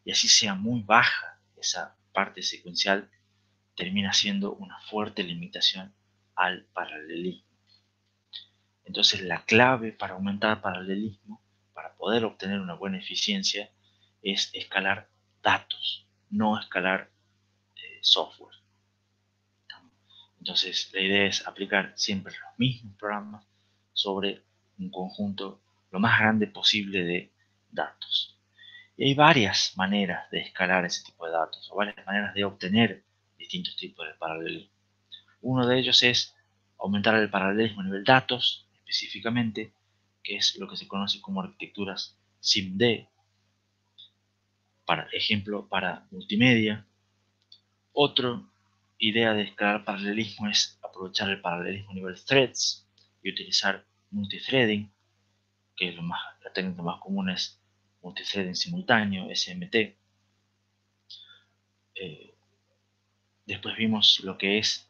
Y así sea muy baja esa parte secuencial, termina siendo una fuerte limitación al paralelismo. Entonces la clave para aumentar paralelismo, para poder obtener una buena eficiencia, es escalar datos, no escalar software. Entonces la idea es aplicar siempre los mismos programas sobre un conjunto lo más grande posible de datos. Y hay varias maneras de escalar ese tipo de datos, o varias maneras de obtener distintos tipos de paralelismo. Uno de ellos es aumentar el paralelismo a nivel datos, específicamente, que es lo que se conoce como arquitecturas SIMD, para ejemplo, para multimedia. Otra idea de escalar paralelismo es aprovechar el paralelismo a nivel threads y utilizar multithreading, que es la técnica más común es multithreading simultáneo, SMT. Eh, Después vimos lo que es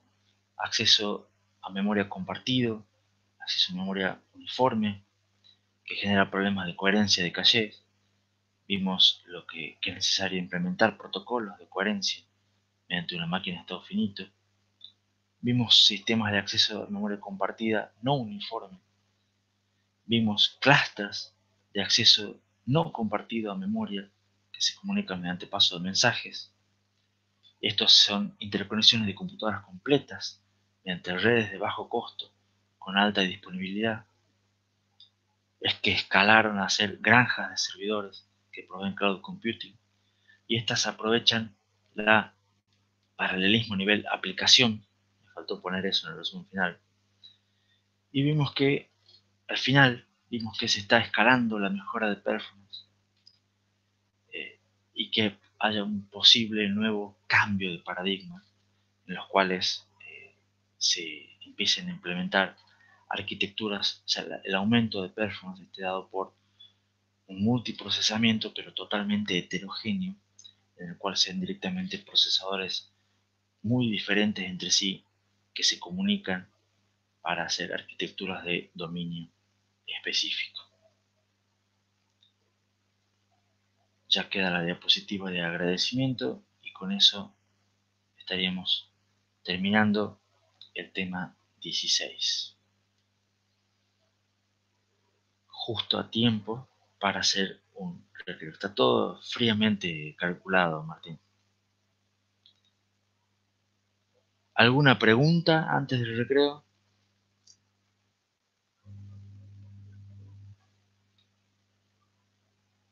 acceso a memoria compartido, acceso a memoria uniforme, que genera problemas de coherencia de caché. Vimos lo que es necesario implementar protocolos de coherencia mediante una máquina de estado finito. Vimos sistemas de acceso a memoria compartida no uniforme. Vimos clusters de acceso no compartido a memoria que se comunican mediante paso de mensajes. Estos son interconexiones de computadoras completas mediante redes de bajo costo con alta disponibilidad. Es que escalaron a ser granjas de servidores que proveen cloud computing y estas aprovechan la paralelismo a nivel aplicación. Me faltó poner eso en el resumen final. Y vimos que al final vimos que se está escalando la mejora de performance y que haya un posible nuevo cambio de paradigma en los cuales se empiecen a implementar arquitecturas, o sea, el aumento de performance esté dado por un multiprocesamiento pero totalmente heterogéneo, en el cual sean directamente procesadores muy diferentes entre sí que se comunican para hacer arquitecturas de dominio específico. Ya queda la diapositiva de agradecimiento y con eso estaríamos terminando el tema 16. Justo a tiempo para hacer un recreo. Está todo fríamente calculado, Martín. ¿Alguna pregunta antes del recreo?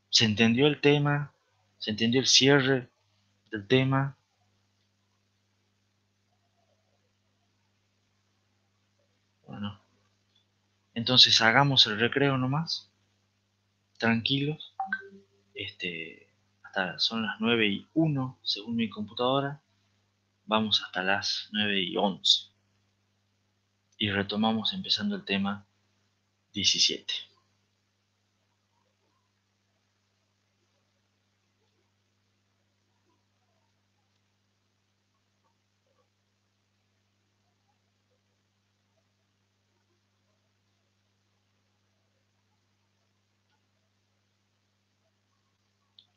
¿Se entendió el tema? ¿Se entendió el cierre del tema? Bueno, entonces hagamos el recreo nomás, tranquilos. Hasta son las 9:01 según mi computadora. Vamos hasta las 9:11 y retomamos empezando el tema 17.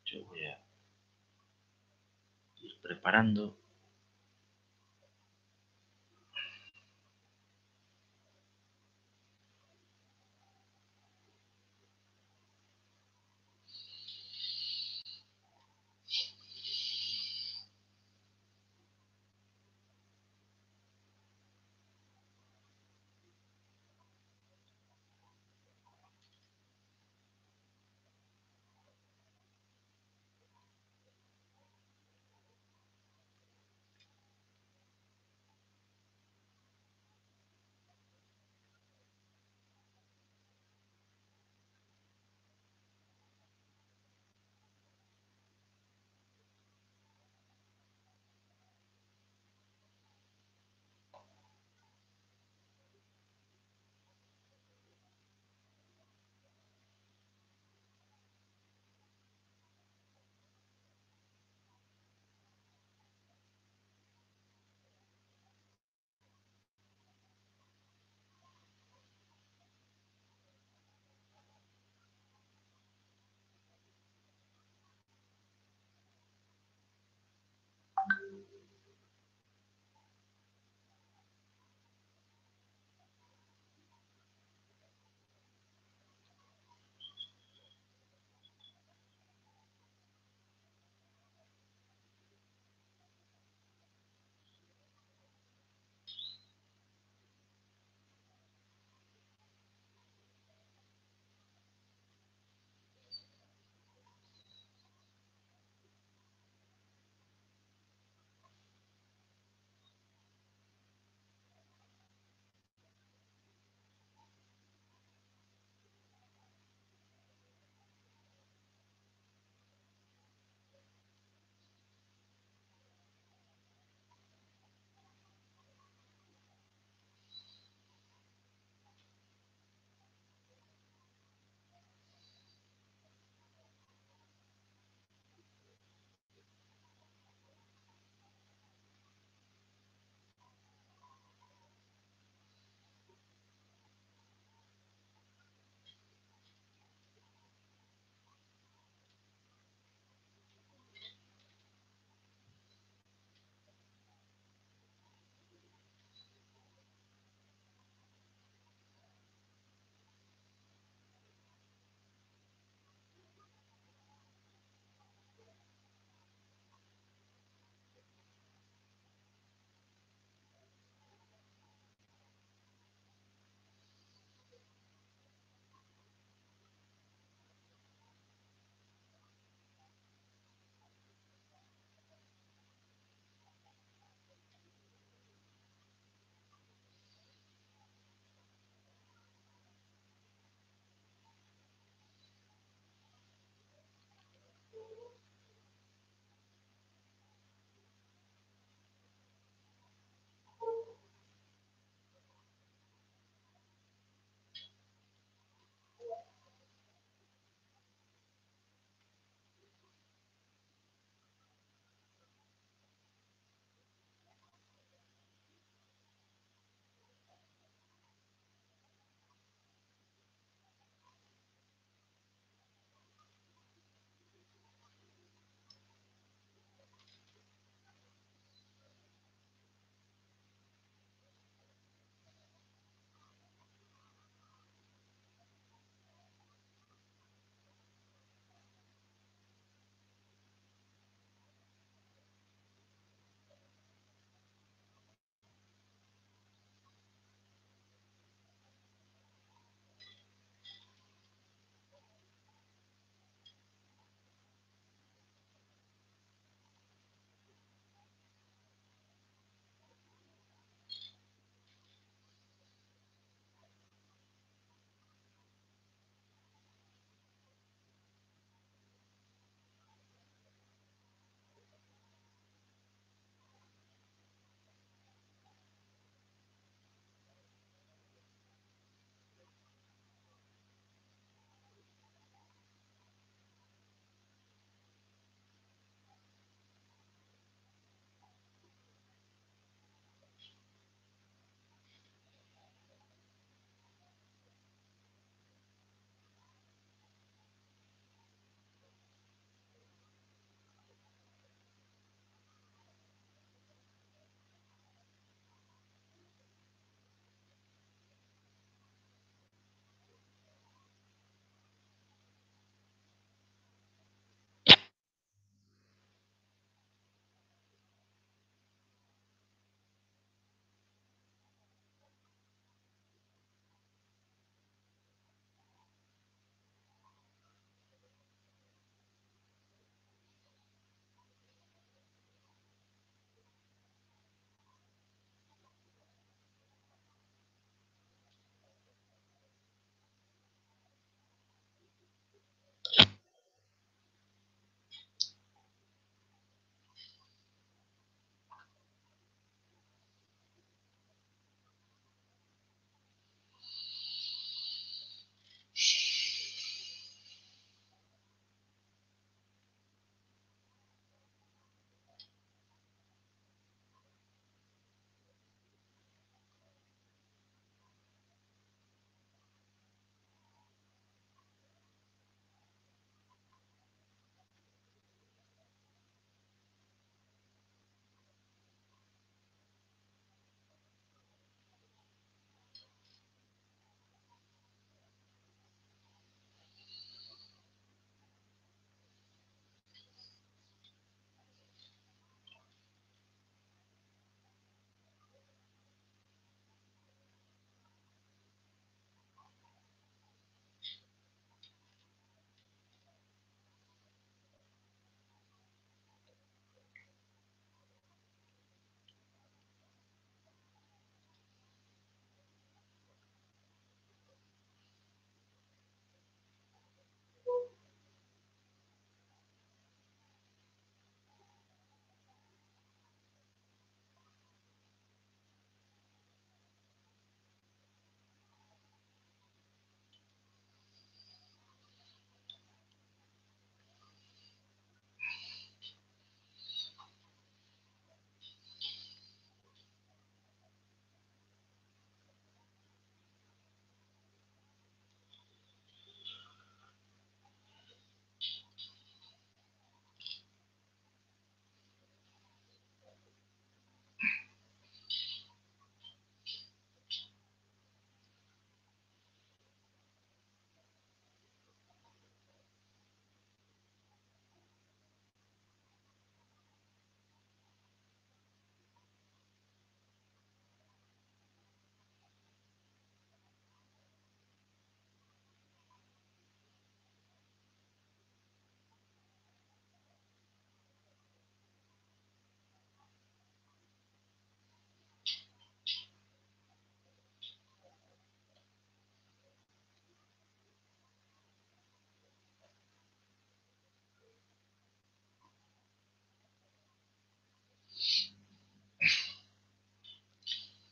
Yo voy a ir preparando.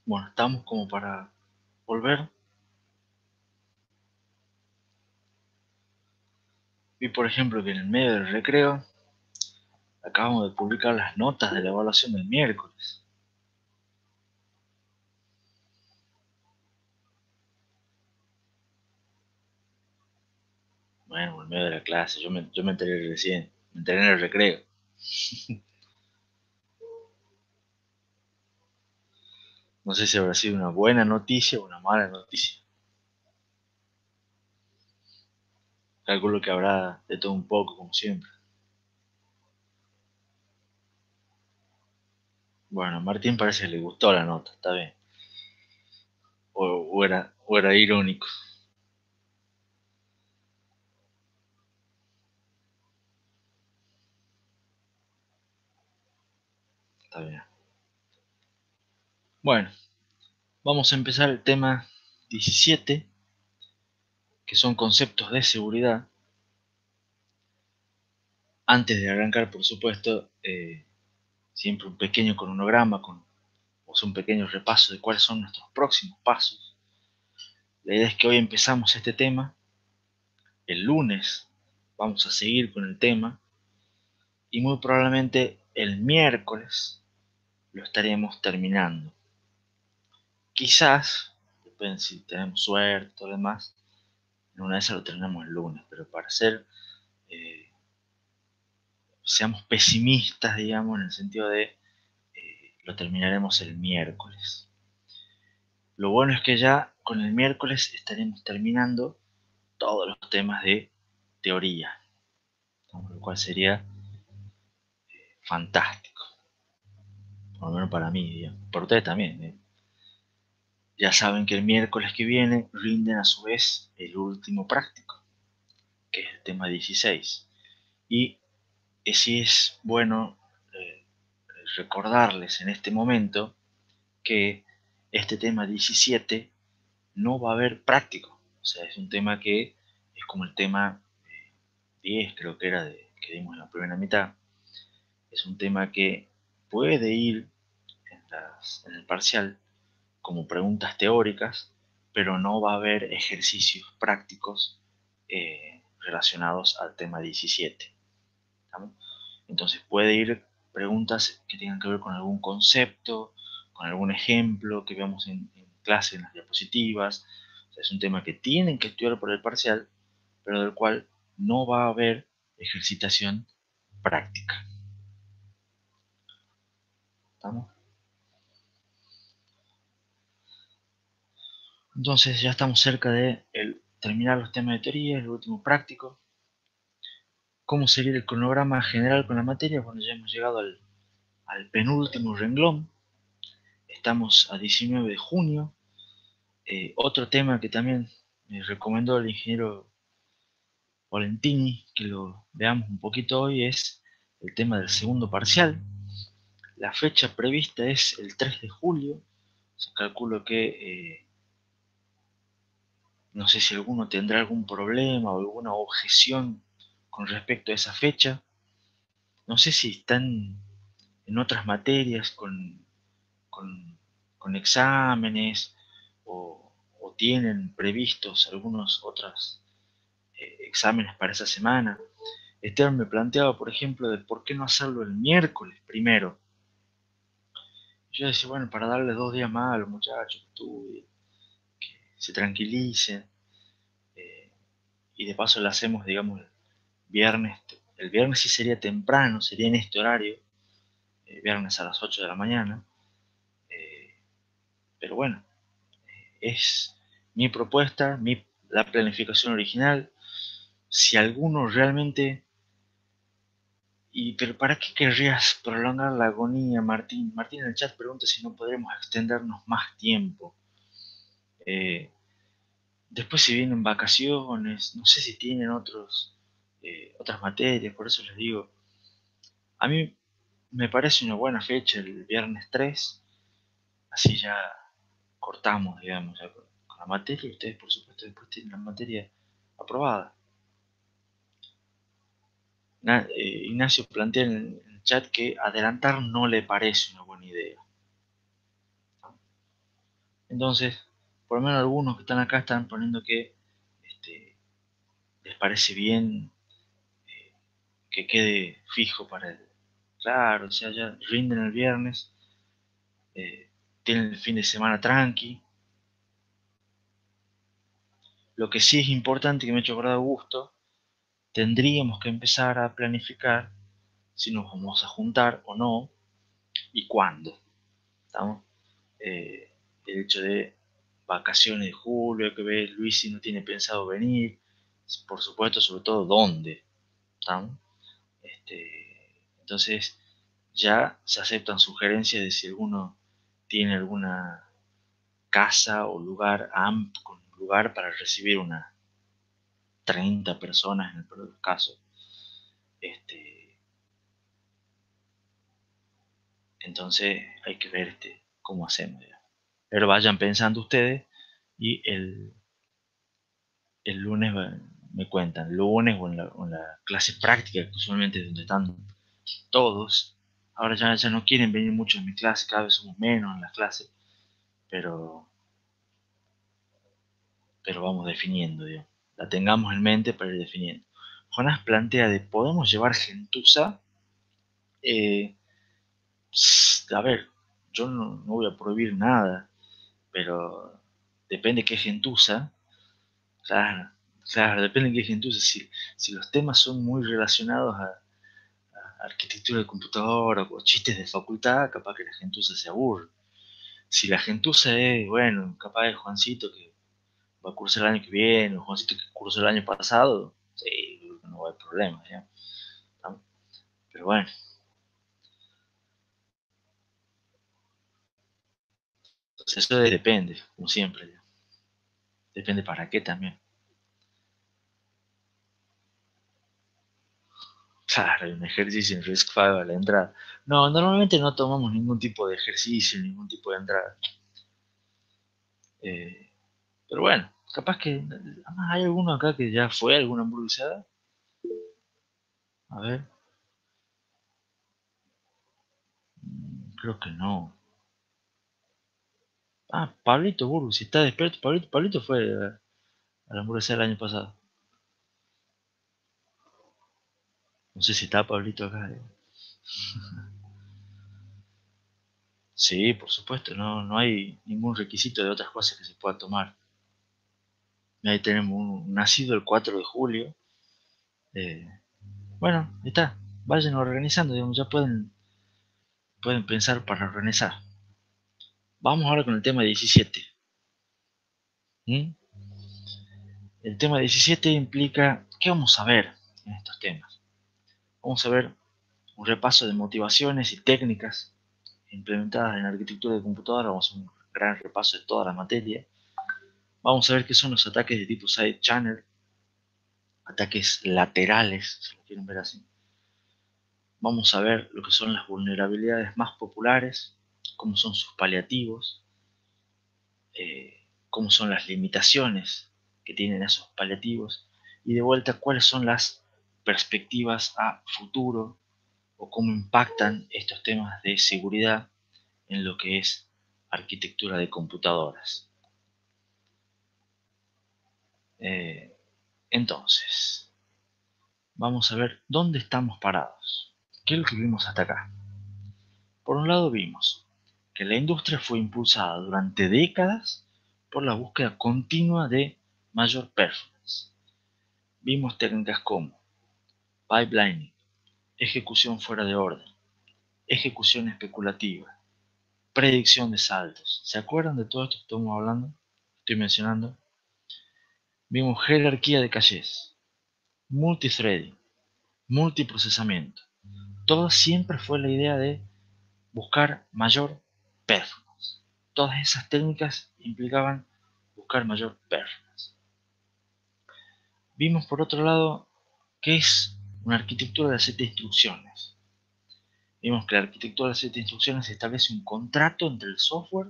Bueno, estamos como para volver. Vi, por ejemplo, que en el medio del recreo acabamos de publicar las notas de la evaluación del miércoles. Bueno, en el medio de la clase, yo me enteré recién, me enteré en el recreo. No sé si habrá sido una buena noticia o una mala noticia. Calculo que habrá de todo un poco, como siempre. Bueno, a Martín parece que le gustó la nota, está bien. O era irónico, está bien. Bueno, vamos a empezar el tema 17, que son conceptos de seguridad. Antes de arrancar, por supuesto, siempre un pequeño cronograma o sea, un pequeño repaso de cuáles son nuestros próximos pasos. La idea es que hoy empezamos este tema, el lunes vamos a seguir con el tema y muy probablemente el miércoles lo estaríamos terminando. Quizás, depende si tenemos suerte y todo lo demás, en una de esas lo terminamos el lunes, pero para ser, eh, seamos pesimistas, digamos, en el sentido de lo terminaremos el miércoles. Lo bueno es que ya con el miércoles estaremos terminando todos los temas de teoría, ¿no? Lo cual sería fantástico, por lo menos para mí, digamos. Para ustedes también. Ya saben que el miércoles que viene rinden a su vez el último práctico, que es el tema 16. Y sí es bueno eh, recordarles en este momento que este tema 17 no va a haber práctico. O sea, es un tema que es como el tema 10, creo que era, que dimos en la primera mitad. Es un tema que puede ir en el parcial como preguntas teóricas, pero no va a haber ejercicios prácticos relacionados al tema 17. ¿Estamos? Entonces puede ir preguntas que tengan que ver con algún concepto, con algún ejemplo que veamos en clase, en las diapositivas. O sea, es un tema que tienen que estudiar por el parcial, pero del cual no va a haber ejercitación práctica. ¿Estamos? Entonces ya estamos cerca de terminar los temas de teoría, el último práctico. ¿Cómo seguir el cronograma general con la materia? Bueno, ya hemos llegado al penúltimo renglón. Estamos a 19 de junio. Otro tema que también me recomendó el ingeniero Valentini que lo veamos un poquito hoy es el tema del segundo parcial. La fecha prevista es el 3 de julio. Se calculo que no sé si alguno tendrá algún problema o alguna objeción con respecto a esa fecha. No sé si están en otras materias con, con exámenes o tienen previstos algunos otros exámenes para esa semana. Esteban me planteaba, por ejemplo, de por qué no hacerlo el miércoles primero. Yo decía, bueno, para darle 2 días más a los muchachos que estudien, que se tranquilicen, eh, y de paso lo hacemos, digamos, el viernes. El viernes sí sería temprano, sería en este horario, viernes a las 8 de la mañana. eh, pero bueno, es mi propuesta, la planificación original. Si alguno realmente... pero ¿para qué querrías prolongar la agonía, Martín? Martín en el chat pregunta si no podremos extendernos más tiempo. Eh, Después si vienen vacaciones, no sé si tienen otras materias, por eso les digo. A mí me parece una buena fecha el viernes 3, así ya cortamos, digamos, ya con la materia y ustedes, por supuesto, después tienen la materia aprobada. Ignacio plantea en el chat que adelantar no le parece una buena idea. Entonces, por lo menos algunos que están acá están poniendo que les parece bien que quede fijo para el... Claro, o sea, ya rinden el viernes, tienen el fin de semana tranqui. Lo que sí es importante, que me ha hecho acordar gusto, tendríamos que empezar a planificar si nos vamos a juntar o no y cuándo. ¿Estamos? El hecho de vacaciones de julio, que ve Luis si no tiene pensado venir, por supuesto, sobre todo dónde. ¿Estamos? Entonces ya se aceptan sugerencias de si alguno tiene alguna casa o lugar con lugar para recibir unas 30 personas en el peor de los casos. Entonces hay que ver cómo hacemos. Ya. Pero vayan pensando ustedes y el lunes me cuentan. El lunes o en la clase práctica, que usualmente es donde están todos. Ahora ya no quieren venir mucho en mi clase, cada vez somos menos en las clases, pero, pero vamos definiendo, digamos. La tengamos en mente para ir definiendo. Jonás plantea de, ¿podemos llevar gentuza? Eh, a ver, yo no voy a prohibir nada, pero depende qué gentuza. Claro, claro, depende de qué gentuza. Si los temas son muy relacionados a arquitectura de computadora o chistes de facultad, capaz que la gentuza se aburre. Si la gentuza es, bueno, capaz es Juancito que va a cursar el año que viene, o Juancito que cursó el año pasado, sí, no va a haber problema, ¿ya? Pero bueno, entonces eso depende, como siempre, ¿ya? Depende para qué también. Claro, hay un ejercicio en Risk 5 a la entrada. No, normalmente no tomamos ningún tipo de ejercicio, ningún tipo de entrada. Eh, pero bueno, capaz que... Además, hay alguno acá que ya fue alguna hamburguesada. A ver, creo que no. Ah, Pablito Burgos, si está despierto, Pablito fue a la hamburguesada el año pasado. No sé si está Pablito acá. Sí, por supuesto, no hay ningún requisito de otras cosas que se pueda tomar. Ahí tenemos un nacido el 4 de julio. Eh, bueno, ahí está. Vayan organizando, digamos, ya pueden pensar para organizar. Vamos ahora con el tema 17. ¿Mm? El tema 17 implica, ¿qué vamos a ver en estos temas? Vamos a ver un repaso de motivaciones y técnicas implementadas en arquitectura de computadora. Vamos a hacer un gran repaso de toda la materia. Vamos a ver qué son los ataques de tipo side channel, ataques laterales, si lo quieren ver así. Vamos a ver lo que son las vulnerabilidades más populares, cómo son sus paliativos, cómo son las limitaciones que tienen esos paliativos y de vuelta cuáles son las perspectivas a futuro o cómo impactan estos temas de seguridad en lo que es arquitectura de computadoras. Eh, entonces, vamos a ver dónde estamos parados. ¿Qué es lo que vimos hasta acá? Por un lado vimos que la industria fue impulsada durante décadas por la búsqueda continua de mayor performance. Vimos técnicas como pipelining, ejecución fuera de orden, ejecución especulativa, predicción de saltos. ¿Se acuerdan de todo esto que estamos hablando? Estoy mencionando. Vimos jerarquía de cachés, multithreading, multiprocesamiento. Todo siempre fue la idea de buscar mayor performance. Todas esas técnicas implicaban buscar mayor performance. Vimos por otro lado qué es una arquitectura de set de instrucciones. Vimos que la arquitectura de set de instrucciones establece un contrato entre el software,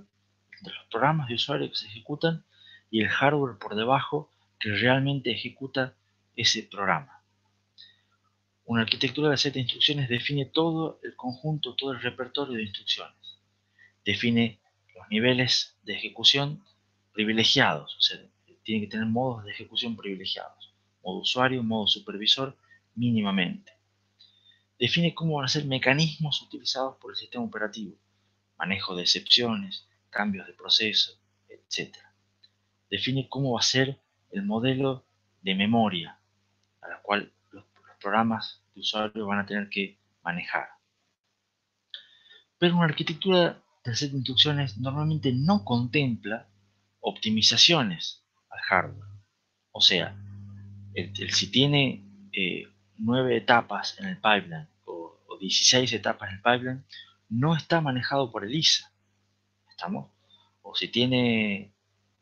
entre los programas de usuario que se ejecutan y el hardware por debajo que realmente ejecuta ese programa. Una arquitectura de set de instrucciones define todo el conjunto, todo el repertorio de instrucciones. Define los niveles de ejecución privilegiados, o sea, tiene que tener modos de ejecución privilegiados, modo usuario, modo supervisor, mínimamente. Define cómo van a ser mecanismos utilizados por el sistema operativo, manejo de excepciones, cambios de proceso, etc. Define cómo va a ser el modelo de memoria a la cual los programas de usuario van a tener que manejar. Pero una arquitectura del set de instrucciones normalmente no contempla optimizaciones al hardware. O sea, si tiene 9 etapas en el pipeline o 16 etapas en el pipeline, no está manejado por el ISA. ¿Estamos? O si tiene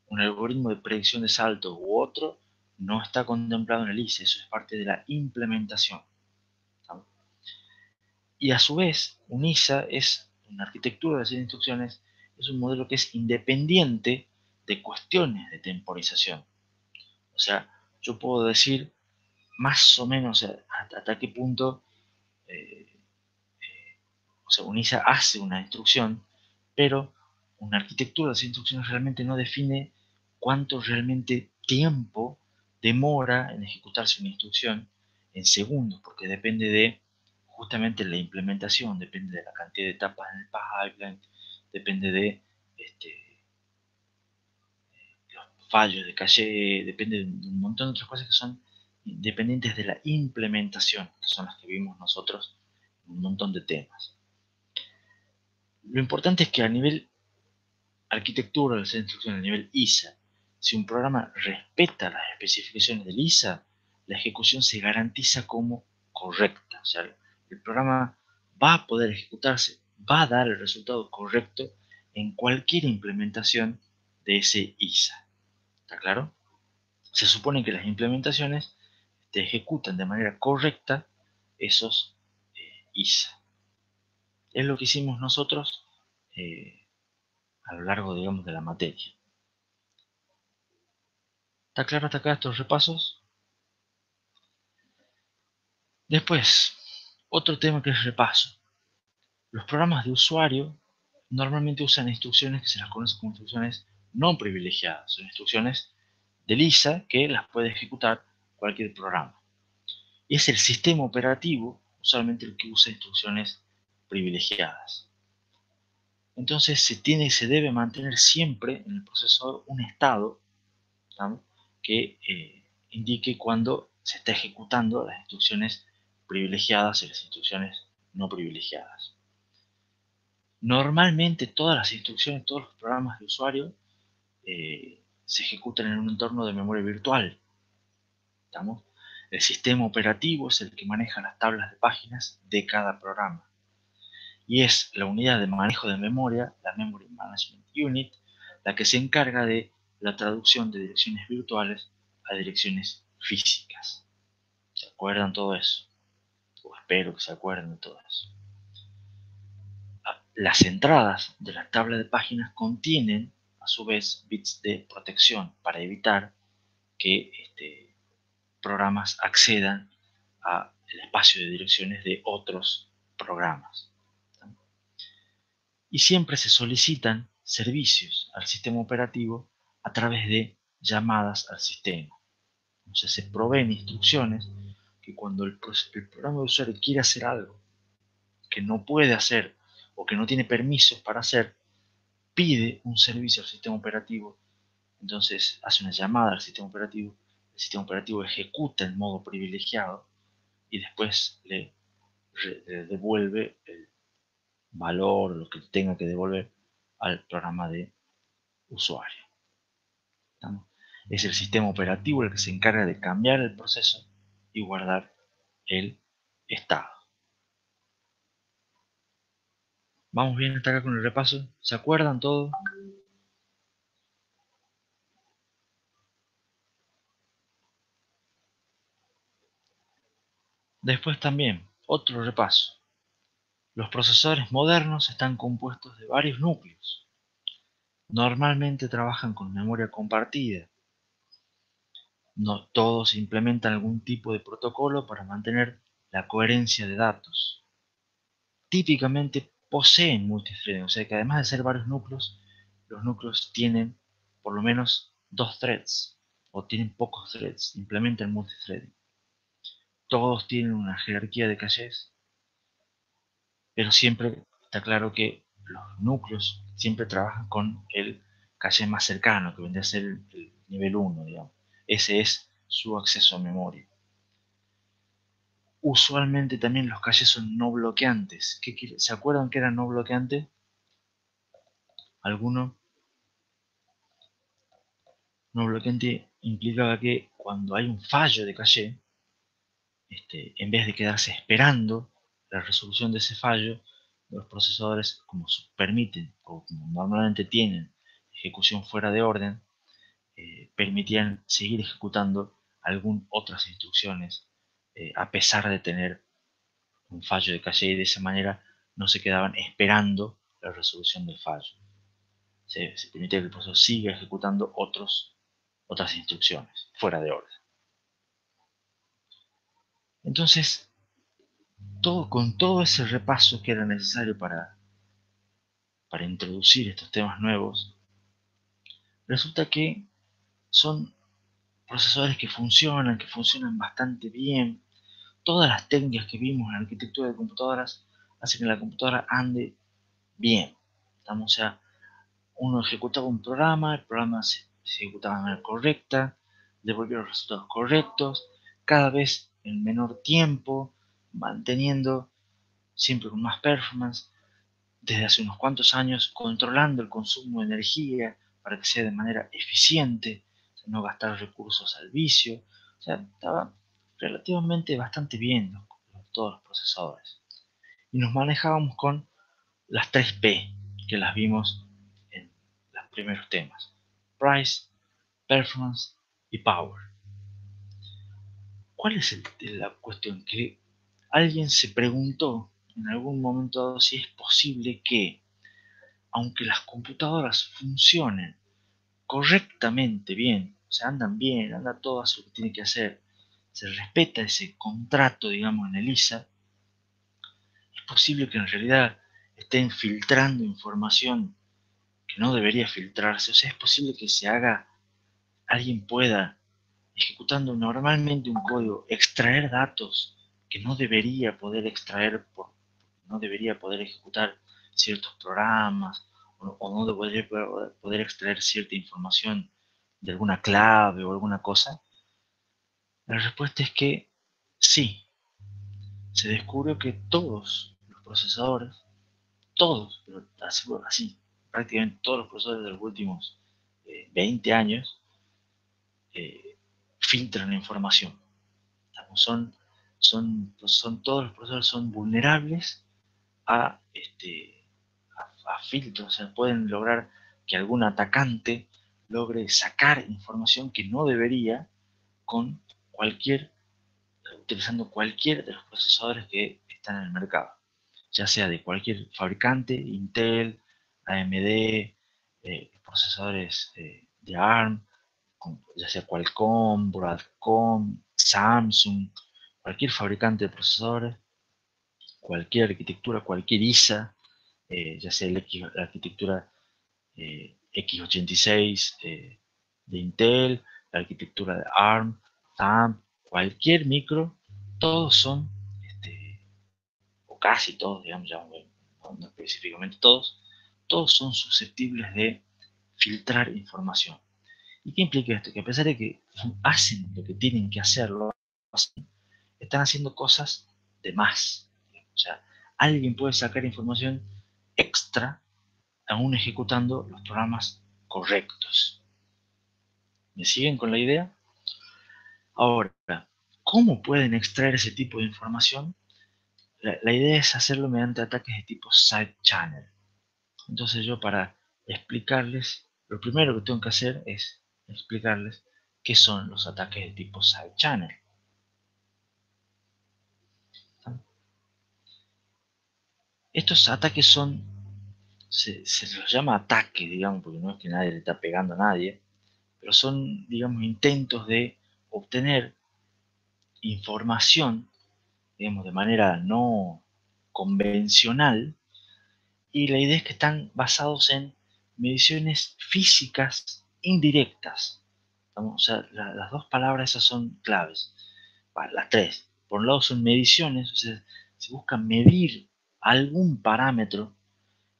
un algoritmo de predicción de salto u otro, no está contemplado en el ISA. Eso es parte de la implementación. ¿Estamos? Y a su vez, un ISA es una arquitectura de set de instrucciones, es un modelo que es independiente de cuestiones de temporización. O sea, yo puedo decir más o menos hasta qué punto o sea, un ISA hace una instrucción, pero una arquitectura de instrucciones realmente no define cuánto realmente tiempo demora en ejecutarse una instrucción en segundos, porque depende de justamente la implementación, depende de la cantidad de etapas en el pipeline, depende de los fallos de caché, depende de un montón de otras cosas que son dependientes de la implementación, que son las que vimos nosotros en un montón de temas. Lo importante es que a nivel arquitectura del set de instrucciones, a nivel ISA, si un programa respeta las especificaciones del ISA, la ejecución se garantiza como correcta. O sea, el programa va a poder ejecutarse, va a dar el resultado correcto en cualquier implementación de ese ISA. ¿Está claro? Se supone que las implementaciones te ejecutan de manera correcta esos ISA. Es lo que hicimos nosotros a lo largo, digamos, de la materia. ¿Está claro hasta acá estos repasos? Después, otro tema que es repaso. Los programas de usuario normalmente usan instrucciones que se las conoce como instrucciones no privilegiadas. Son instrucciones de ISA que las puede ejecutar cualquier programa. Y es el sistema operativo usualmente el que usa instrucciones privilegiadas. Entonces se debe mantener siempre en el procesador un estado, ¿no?, que indique cuando se está ejecutando las instrucciones privilegiadas y las instrucciones no privilegiadas. Normalmente todas las instrucciones, todos los programas de usuario se ejecutan en un entorno de memoria virtual. ¿Estamos? El sistema operativo es el que maneja las tablas de páginas de cada programa. Y es la unidad de manejo de memoria, la Memory Management Unit, la que se encarga de la traducción de direcciones virtuales a direcciones físicas. ¿Se acuerdan todo eso? O espero que se acuerden de todo eso. Las entradas de la tabla de páginas contienen, a su vez, bits de protección para evitar que programas accedan al espacio de direcciones de otros programas. Y siempre se solicitan servicios al sistema operativo a través de llamadas al sistema. Entonces se proveen instrucciones que cuando el programa de usuario quiere hacer algo que no puede hacer o que no tiene permisos para hacer, pide un servicio al sistema operativo. Entonces hace una llamada al sistema operativo, el sistema operativo ejecuta en modo privilegiado y después le devuelve el valor, lo que tenga que devolver al programa de usuario. ¿Estamos? Es el sistema operativo el que se encarga de cambiar el proceso y guardar el estado. Vamos bien hasta acá con el repaso. ¿Se acuerdan todo? Después también, otro repaso. Los procesadores modernos están compuestos de varios núcleos. Normalmente trabajan con memoria compartida. No todos implementan algún tipo de protocolo para mantener la coherencia de datos. Típicamente poseen multithreading, o sea que además de ser varios núcleos, los núcleos tienen por lo menos 2 threads, o tienen pocos threads, implementan multithreading. Todos tienen una jerarquía de cachés, pero siempre está claro que los núcleos siempre trabajan con el caché más cercano, que vendría a ser el nivel 1, digamos. Ese es su acceso a memoria. Usualmente también los caches son no bloqueantes. ¿Se acuerdan que eran no bloqueantes? ¿Alguno? No bloqueante implicaba que cuando hay un fallo de caché, en vez de quedarse esperando la resolución de ese fallo, los procesadores, como permiten o como normalmente tienen ejecución fuera de orden, permitían seguir ejecutando algunas otras instrucciones a pesar de tener un fallo de caché, y de esa manera no se quedaban esperando la resolución del fallo. Se permitía que el procesador siga ejecutando otras instrucciones fuera de orden. Entonces, con todo ese repaso que era necesario para introducir estos temas nuevos, resulta que son procesadores que funcionan bastante bien. Todas las técnicas que vimos en la arquitectura de computadoras hacen que la computadora ande bien. O sea, uno ejecutaba un programa, el programa se ejecutaba de manera correcta, devolvía los resultados correctos, cada vez en menor tiempo, manteniendo siempre con más performance, desde hace unos cuantos años, controlando el consumo de energía para que sea de manera eficiente, no gastar recursos al vicio. O sea, estaba relativamente bastante bien todos los procesadores. Y nos manejábamos con las 3P, que las vimos en los primeros temas: Price, Performance y Power. ¿Cuál es la cuestión? Que alguien se preguntó en algún momento dado si es posible que, aunque las computadoras funcionen correctamente bien, o sea, andan bien, anda todo hace lo que tiene que hacer, se respeta ese contrato, digamos, en el ISA, es posible que en realidad estén filtrando información que no debería filtrarse. O sea, es posible que alguien pueda, ejecutando normalmente un código, extraer datos que no debería poder extraer, no debería poder ejecutar ciertos programas, o no debería poder extraer cierta información de alguna clave o alguna cosa. La respuesta es que sí. Se descubrió que todos los procesadores, todos, pero así, prácticamente todos los procesadores de los últimos 20 años, eh, filtran la información. Todos los procesadores son vulnerables a filtros. O sea, pueden lograr que algún atacante logre sacar información que no debería con utilizando cualquier de los procesadores que están en el mercado, ya sea de cualquier fabricante: Intel, AMD, procesadores de ARM, ya sea Qualcomm, Broadcom, Samsung, cualquier fabricante de procesadores, cualquier arquitectura, cualquier ISA, ya sea la arquitectura x86 de Intel, la arquitectura de ARM, TAMP, cualquier micro, todos son, o casi todos, digamos, ya no específicamente todos son susceptibles de filtrar información. ¿Y qué implica esto? Que a pesar de que hacen lo que tienen que hacerlo, están haciendo cosas de más. O sea, alguien puede sacar información extra aún ejecutando los programas correctos. ¿Me siguen con la idea? Ahora, ¿cómo pueden extraer ese tipo de información? La idea es hacerlo mediante ataques de tipo side channel. Entonces yo, para explicarles, lo primero que tengo que hacer es explicarles qué son los ataques de tipo side channel. Estos ataques se los llama ataque, digamos, porque no es que nadie le está pegando a nadie, pero son, digamos, intentos de obtener información, digamos, de manera no convencional, y la idea es que están basados en mediciones físicas indirectas. O sea, las dos palabras esas son claves. Las tres. Por un lado son mediciones, o sea, se busca medir algún parámetro.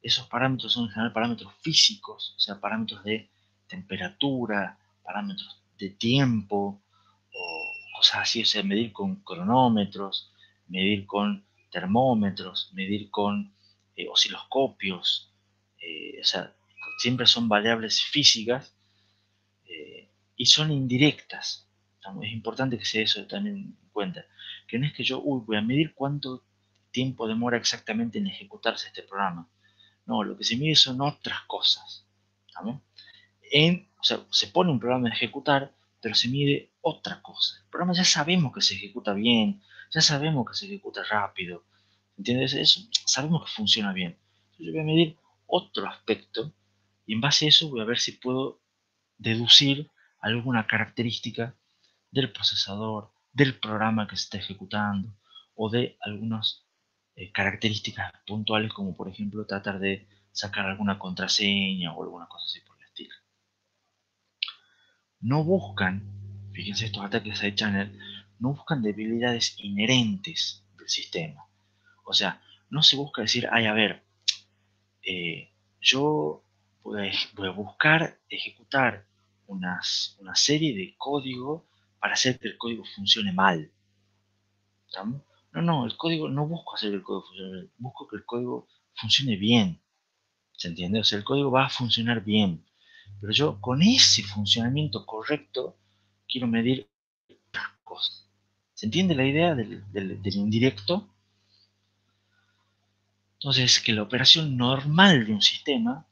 Esos parámetros son en general parámetros físicos, o sea, parámetros de temperatura, parámetros de tiempo, o cosas así, o sea, medir con cronómetros, medir con termómetros, medir con osciloscopios, o sea, siempre son variables físicas y son indirectas. Es importante que se eso también en cuenta. Que no es que yo voy a medir cuánto tiempo demora exactamente en ejecutarse este programa. No, lo que se mide son otras cosas. ¿También? O sea, se pone un programa a ejecutar, pero se mide otra cosa. El programa ya sabemos que se ejecuta bien, ya sabemos que se ejecuta rápido. ¿Entiendes? Eso sabemos que funciona bien. Yo voy a medir otro aspecto y en base a eso voy a ver si puedo deducir alguna característica del procesador, del programa que se está ejecutando o de algunas características puntuales como por ejemplo tratar de sacar alguna contraseña o alguna cosa así por el estilo. No buscan, fíjense estos ataques side channel, no buscan debilidades inherentes del sistema. O sea, no se busca decir, ay, a ver, yo voy a buscar ejecutar una serie de código para hacer que el código funcione mal. ¿Estamos? No, no, el código no busco hacer que el código funcione mal, busco que el código funcione bien. ¿Se entiende? O sea, el código va a funcionar bien. Pero yo con ese funcionamiento correcto quiero medir cosas. ¿Se entiende la idea del indirecto? Entonces, que la operación normal de un sistema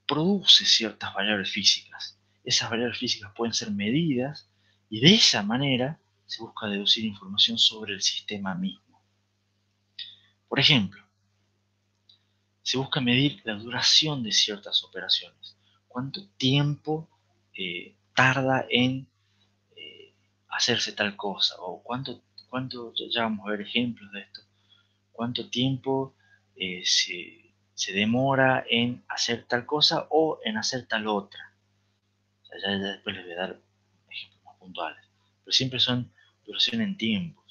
produce ciertas variables físicas. Esas variables físicas pueden ser medidas y de esa manera se busca deducir información sobre el sistema mismo. Por ejemplo, se busca medir la duración de ciertas operaciones. ¿Cuánto tiempo tarda en hacerse tal cosa? O ya vamos a ver ejemplos de esto. ¿Cuánto tiempo se demora en hacer tal cosa o en hacer tal otra? O sea, ya después les voy a dar ejemplos más puntuales. Pero siempre son duración en tiempos.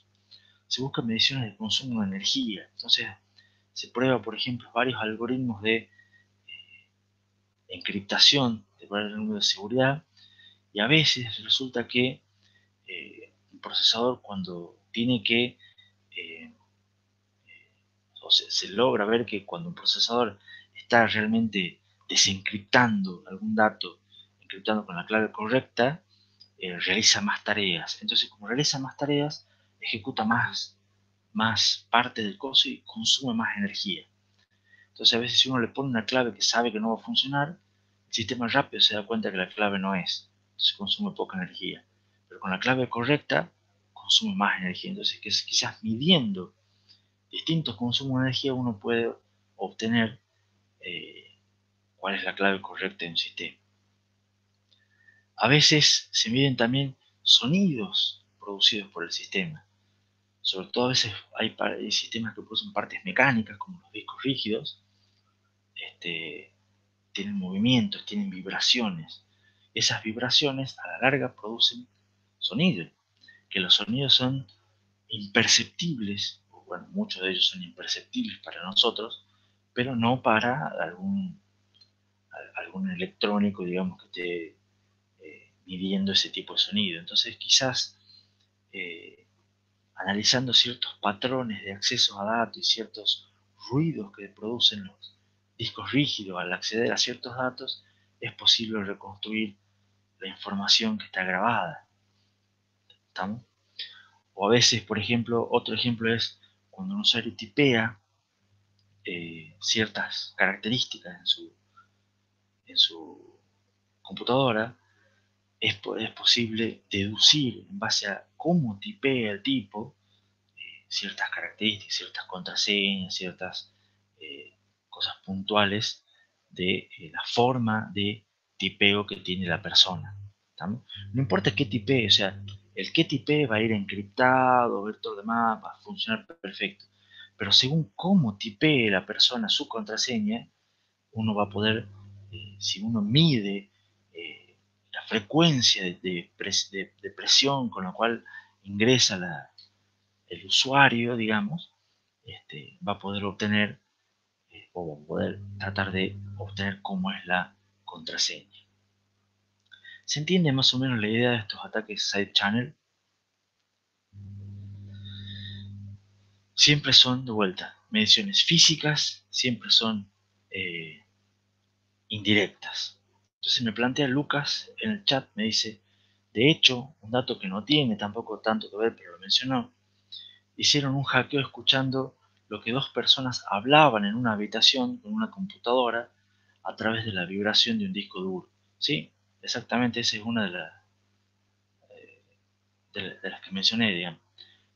Se buscan mediciones de consumo de energía. Entonces, se prueba, por ejemplo, varios algoritmos de encriptación de varios números de seguridad y a veces resulta que un procesador cuando tiene que eh, o se logra ver que cuando un procesador está realmente desencriptando algún dato, encriptando con la clave correcta, realiza más tareas. Entonces, como realiza más tareas, ejecuta más parte del coso y consume más energía. Entonces, a veces si uno le pone una clave que sabe que no va a funcionar, el sistema rápido se da cuenta que la clave no es. Entonces consume poca energía. Pero con la clave correcta, consume más energía. Entonces, quizás midiendo distintos consumos de energía uno puede obtener cuál es la clave correcta de un sistema. A veces se miden también sonidos producidos por el sistema. Sobre todo a veces hay sistemas que producen partes mecánicas, como los discos rígidos, tienen movimientos, tienen vibraciones. Esas vibraciones a la larga producen sonido, que los sonidos son imperceptibles, bueno, muchos de ellos son imperceptibles para nosotros, pero no para algún electrónico, digamos, que esté midiendo ese tipo de sonido. Entonces, quizás analizando ciertos patrones de acceso a datos y ciertos ruidos que producen los discos rígidos al acceder a ciertos datos, es posible reconstruir la información que está grabada. ¿Estamos? O a veces, por ejemplo, otro ejemplo es cuando un usuario tipea ciertas características en su computadora, es posible deducir en base a cómo tipea el tipo ciertas características, ciertas contraseñas, ciertas cosas puntuales de la forma de tipeo que tiene la persona. ¿Estamos? No importa qué tipee, o sea, el que tipee va a ir encriptado, ver todo lo demás, va a funcionar perfecto. Pero según cómo tipee la persona su contraseña, uno va a poder si uno mide la frecuencia de presión con la cual ingresa el usuario, digamos, va a poder obtener o va a poder tratar de obtener cómo es la contraseña. ¿Se entiende más o menos la idea de estos ataques side channel? Siempre son, de vuelta, mediciones físicas, siempre son indirectas. Entonces me plantea Lucas en el chat, me dice, de hecho, un dato que no tiene tampoco tanto que ver, pero lo mencionó, hicieron un hackeo escuchando lo que dos personas hablaban en una habitación con una computadora a través de la vibración de un disco duro. Sí, exactamente, esa es una de las que mencioné, digamos.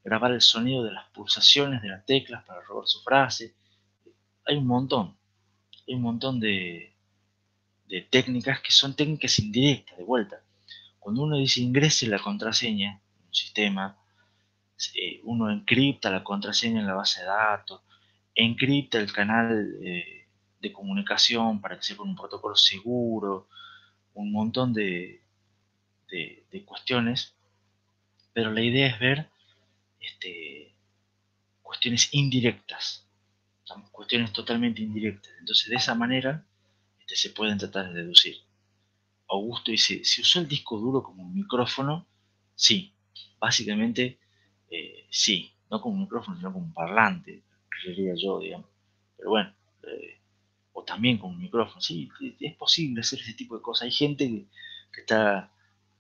Grabar el sonido de las pulsaciones de las teclas para robar su frase. Hay un montón de técnicas que son técnicas indirectas, de vuelta. Cuando uno dice ingrese la contraseña en un sistema, uno encripta la contraseña en la base de datos, encripta el canal de comunicación para que sea con un protocolo seguro, un montón de cuestiones, pero la idea es ver cuestiones indirectas, cuestiones totalmente indirectas. Entonces, de esa manera se pueden tratar de deducir. Augusto dice, si usó el disco duro como un micrófono, sí, básicamente sí, no como un micrófono, sino como un parlante, creería yo, digamos. Pero bueno, o también como un micrófono, sí, es posible hacer ese tipo de cosas. Hay gente que está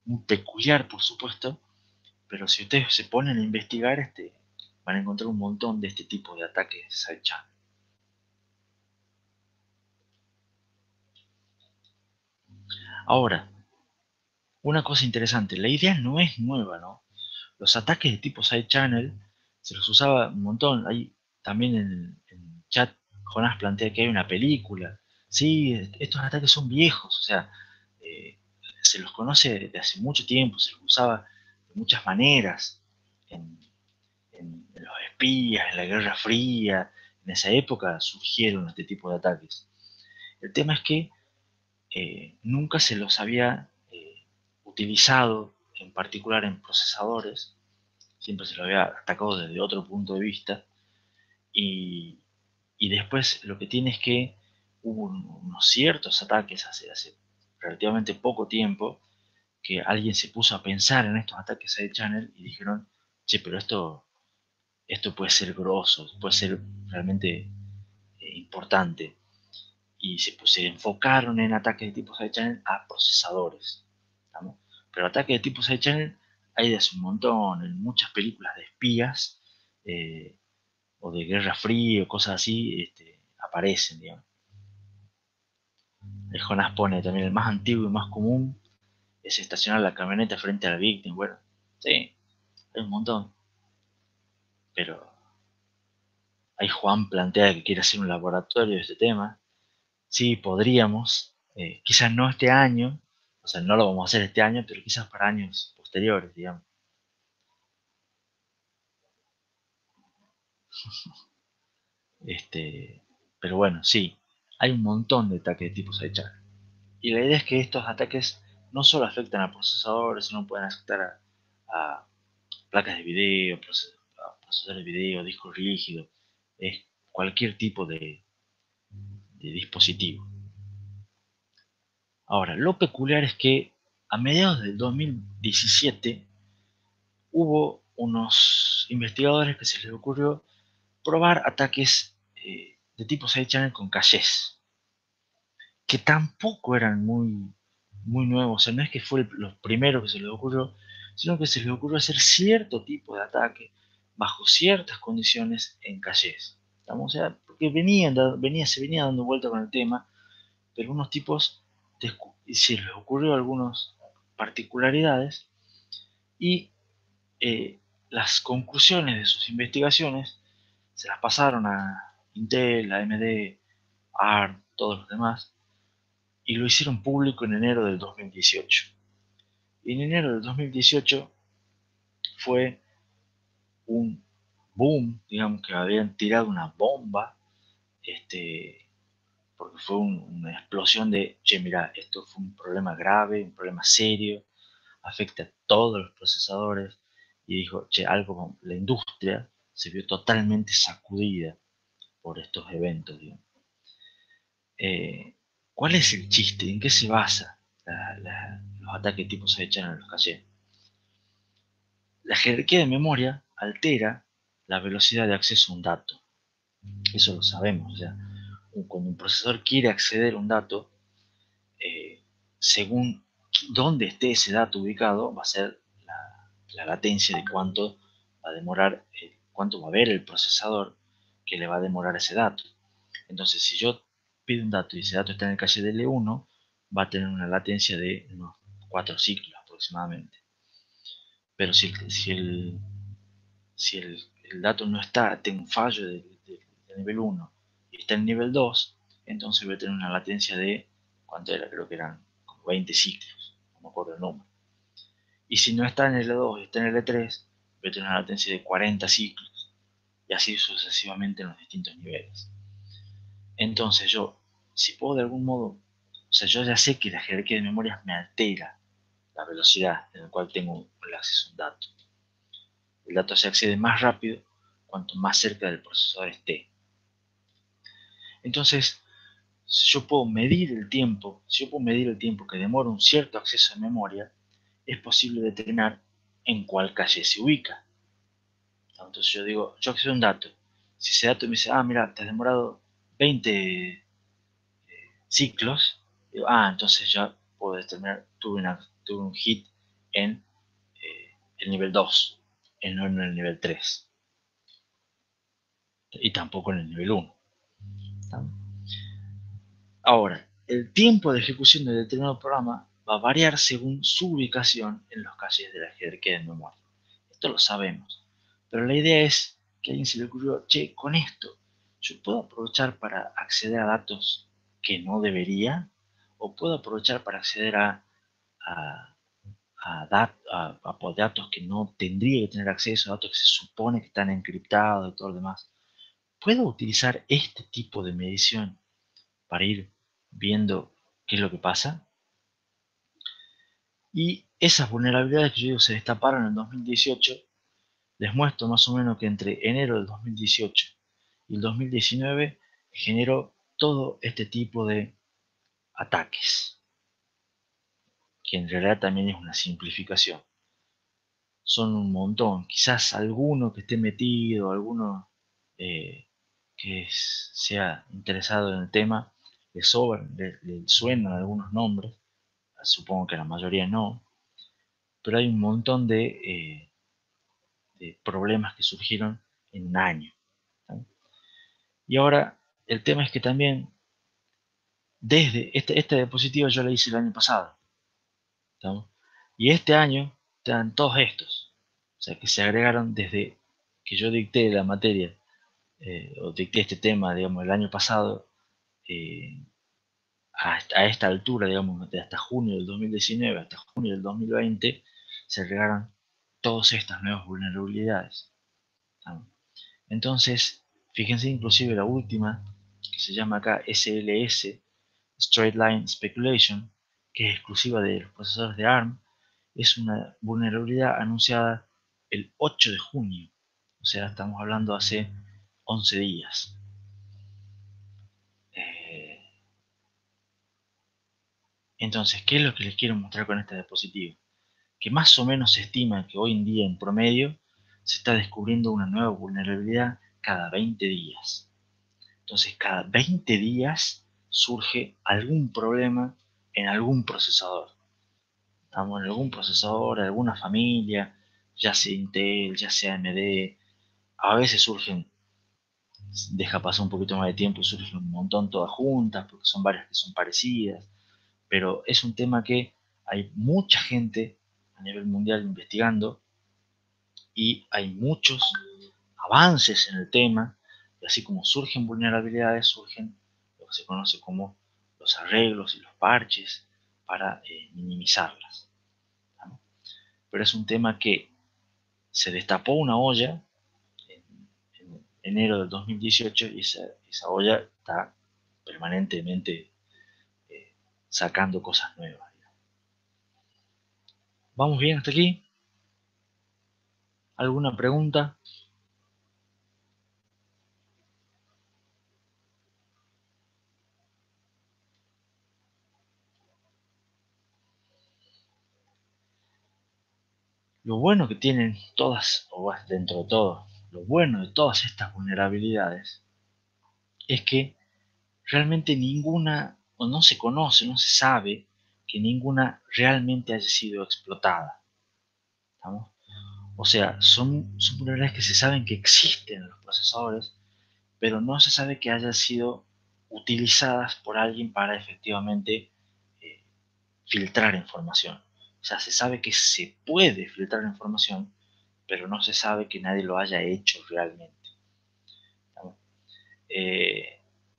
muy peculiar, por supuesto, pero si ustedes se ponen a investigar, van a encontrar un montón de este tipo de ataques sidechannel. Ahora, una cosa interesante, la idea no es nueva, ¿no? Los ataques de tipo side channel se los usaba un montón. Hay también en chat Jonás plantea que hay una película. Sí, estos ataques son viejos, o sea, eh, se los conoce de hace mucho tiempo, se los usaba de muchas maneras en, en los espías, en la Guerra Fría. En esa época surgieron este tipo de ataques. El tema es que nunca se los había utilizado, en particular en procesadores, siempre se lo había atacado desde otro punto de vista, y, y después lo que tiene es que hubo unos ciertos ataques hace relativamente poco tiempo, que alguien se puso a pensar en estos ataques side channel y dijeron, che, pero esto puede ser grosso, puede ser realmente importante. Y se enfocaron en ataques de tipo side channel a procesadores. ¿Estamos? Pero ataques de tipo side channel hay de hace un montón, en muchas películas de espías eh, o de Guerra Fría o cosas así, aparecen, digamos. El Jonás pone también el más antiguo y más común es estacionar la camioneta frente a la víctima. Bueno, sí, hay un montón. Pero ahí Juan plantea que quiere hacer un laboratorio de este tema. Sí, podríamos, quizás no este año, o sea, no lo vamos a hacer este año, pero quizás para años posteriores, digamos. Este, pero bueno, sí, hay un montón de ataques de tipo sidechain. Y la idea es que estos ataques no solo afectan a procesadores, sino pueden afectar a placas de video, a procesadores de video, discos rígidos, es cualquier tipo de dispositivo. Ahora, lo peculiar es que a mediados del 2017 hubo unos investigadores que se les ocurrió probar ataques de tipo side channel con cachés, que tampoco eran muy nuevos. O sea, no es que fue los primeros que se les ocurrió, sino que se les ocurrió hacer cierto tipo de ataque bajo ciertas condiciones en cachés. O sea, porque se venía dando vuelta con el tema, pero unos tipos se les ocurrió algunas particularidades y las conclusiones de sus investigaciones se las pasaron a Intel, a AMD, ARM, todos los demás, y lo hicieron público en enero del 2018. Y en enero del 2018 fue un boom, digamos que habían tirado una bomba, este, porque fue una explosión de, che, mira, esto fue un problema grave, un problema serio, afecta a todos los procesadores, y dijo, che, algo, la industria se vio totalmente sacudida por estos eventos, digamos. ¿Cuál es el chiste? ¿En qué se basa los ataques tipo Saichan en los cachés? La jerarquía de memoria altera la velocidad de acceso a un dato. Eso lo sabemos. O sea, cuando un procesador quiere acceder a un dato, según dónde esté ese dato ubicado, va a ser la latencia de cuánto va a demorar, cuánto va a ver el procesador que le va a demorar ese dato. Entonces, si yo pido un dato y ese dato está en el cache de L1, va a tener una latencia de unos 4 ciclos aproximadamente. Pero si el dato no está, tengo un fallo de nivel 1 y está en nivel 2, entonces voy a tener una latencia de, ¿cuánto era? Creo que eran como 20 ciclos, no me acuerdo el número. Y si no está en L2 y está en L3, voy a tener una latencia de 40 ciclos, y así sucesivamente en los distintos niveles. Entonces yo, si puedo de algún modo, o sea, yo ya sé que la jerarquía de memorias me altera la velocidad en la cual tengo el acceso a un dato. El dato se accede más rápido cuanto más cerca del procesador esté. Entonces, si yo puedo medir el tiempo que demora un cierto acceso a memoria, es posible determinar en cuál calle se ubica. Entonces yo digo, yo accedo a un dato. Si ese dato me dice, mira, te has demorado 20 ciclos, digo, entonces ya puedo determinar, tuve un hit en el nivel 2, no en el nivel 3, y tampoco en el nivel 1. Ahora, el tiempo de ejecución de determinado programa va a variar según su ubicación en los caches de la jerarquía de memoria. Esto lo sabemos, pero la idea es que a alguien se le ocurrió, che, con esto, yo puedo aprovechar para acceder a datos que no debería, o puedo aprovechar para acceder a, a datos que no tendría que tener acceso, a datos que se supone que están encriptados y todo lo demás. ¿Puedo utilizar este tipo de medición para ir viendo qué es lo que pasa? Y esas vulnerabilidades que yo digo se destaparon en el 2018, les muestro más o menos que entre enero del 2018 y el 2019 generó todo este tipo de ataques, que en realidad también es una simplificación. Son un montón, quizás alguno que esté metido, alguno que sea interesado en el tema, le sobran, le suenan algunos nombres, supongo que la mayoría no, pero hay un montón de problemas que surgieron en un año. ¿Sí? Y ahora el tema es que también desde esta diapositiva yo la hice el año pasado, ¿sí? Y este año están todos estos, o sea que se agregaron desde que yo dicté la materia, o dicté este tema, digamos, el año pasado, a esta altura, digamos, de hasta junio del 2019 hasta junio del 2020, se agregaron todas estas nuevas vulnerabilidades. ¿Sí? Entonces, fíjense inclusive la última, que se llama acá SLS, Straight Line Speculation, que es exclusiva de los procesadores de ARM, es una vulnerabilidad anunciada el 8 de junio. O sea, estamos hablando hace 11 días. Entonces, ¿qué es lo que les quiero mostrar con este dispositivo? Que más o menos se estima que hoy en día en promedio se está descubriendo una nueva vulnerabilidad cada 20 días. Entonces, cada 20 días surge algún problema en algún procesador. Estamos en algún procesador, alguna familia, ya sea Intel, ya sea AMD. A veces surgen, deja pasar un poquito más de tiempo y surgen un montón todas juntas, porque son varias que son parecidas. Pero es un tema que hay mucha gente a nivel mundial investigando y hay muchos avances en el tema, y así como surgen vulnerabilidades, surgen lo que se conoce como los arreglos y los parches para minimizarlas, ¿no? Pero es un tema que se destapó una olla en enero del 2018 y esa olla está permanentemente sacando cosas nuevas. ¿Vamos bien hasta aquí? ¿Alguna pregunta? Lo bueno que tienen todas, o dentro de todo, lo bueno de todas estas vulnerabilidades es que realmente ninguna, o no se conoce, no se sabe que ninguna realmente haya sido explotada. ¿Estamos? O sea, son vulnerabilidades que se saben que existen en los procesadores, pero no se sabe que hayan sido utilizadas por alguien para efectivamente eh, filtrar información. O sea, se sabe que se puede filtrar información, pero no se sabe que nadie lo haya hecho realmente. ¿Estamos?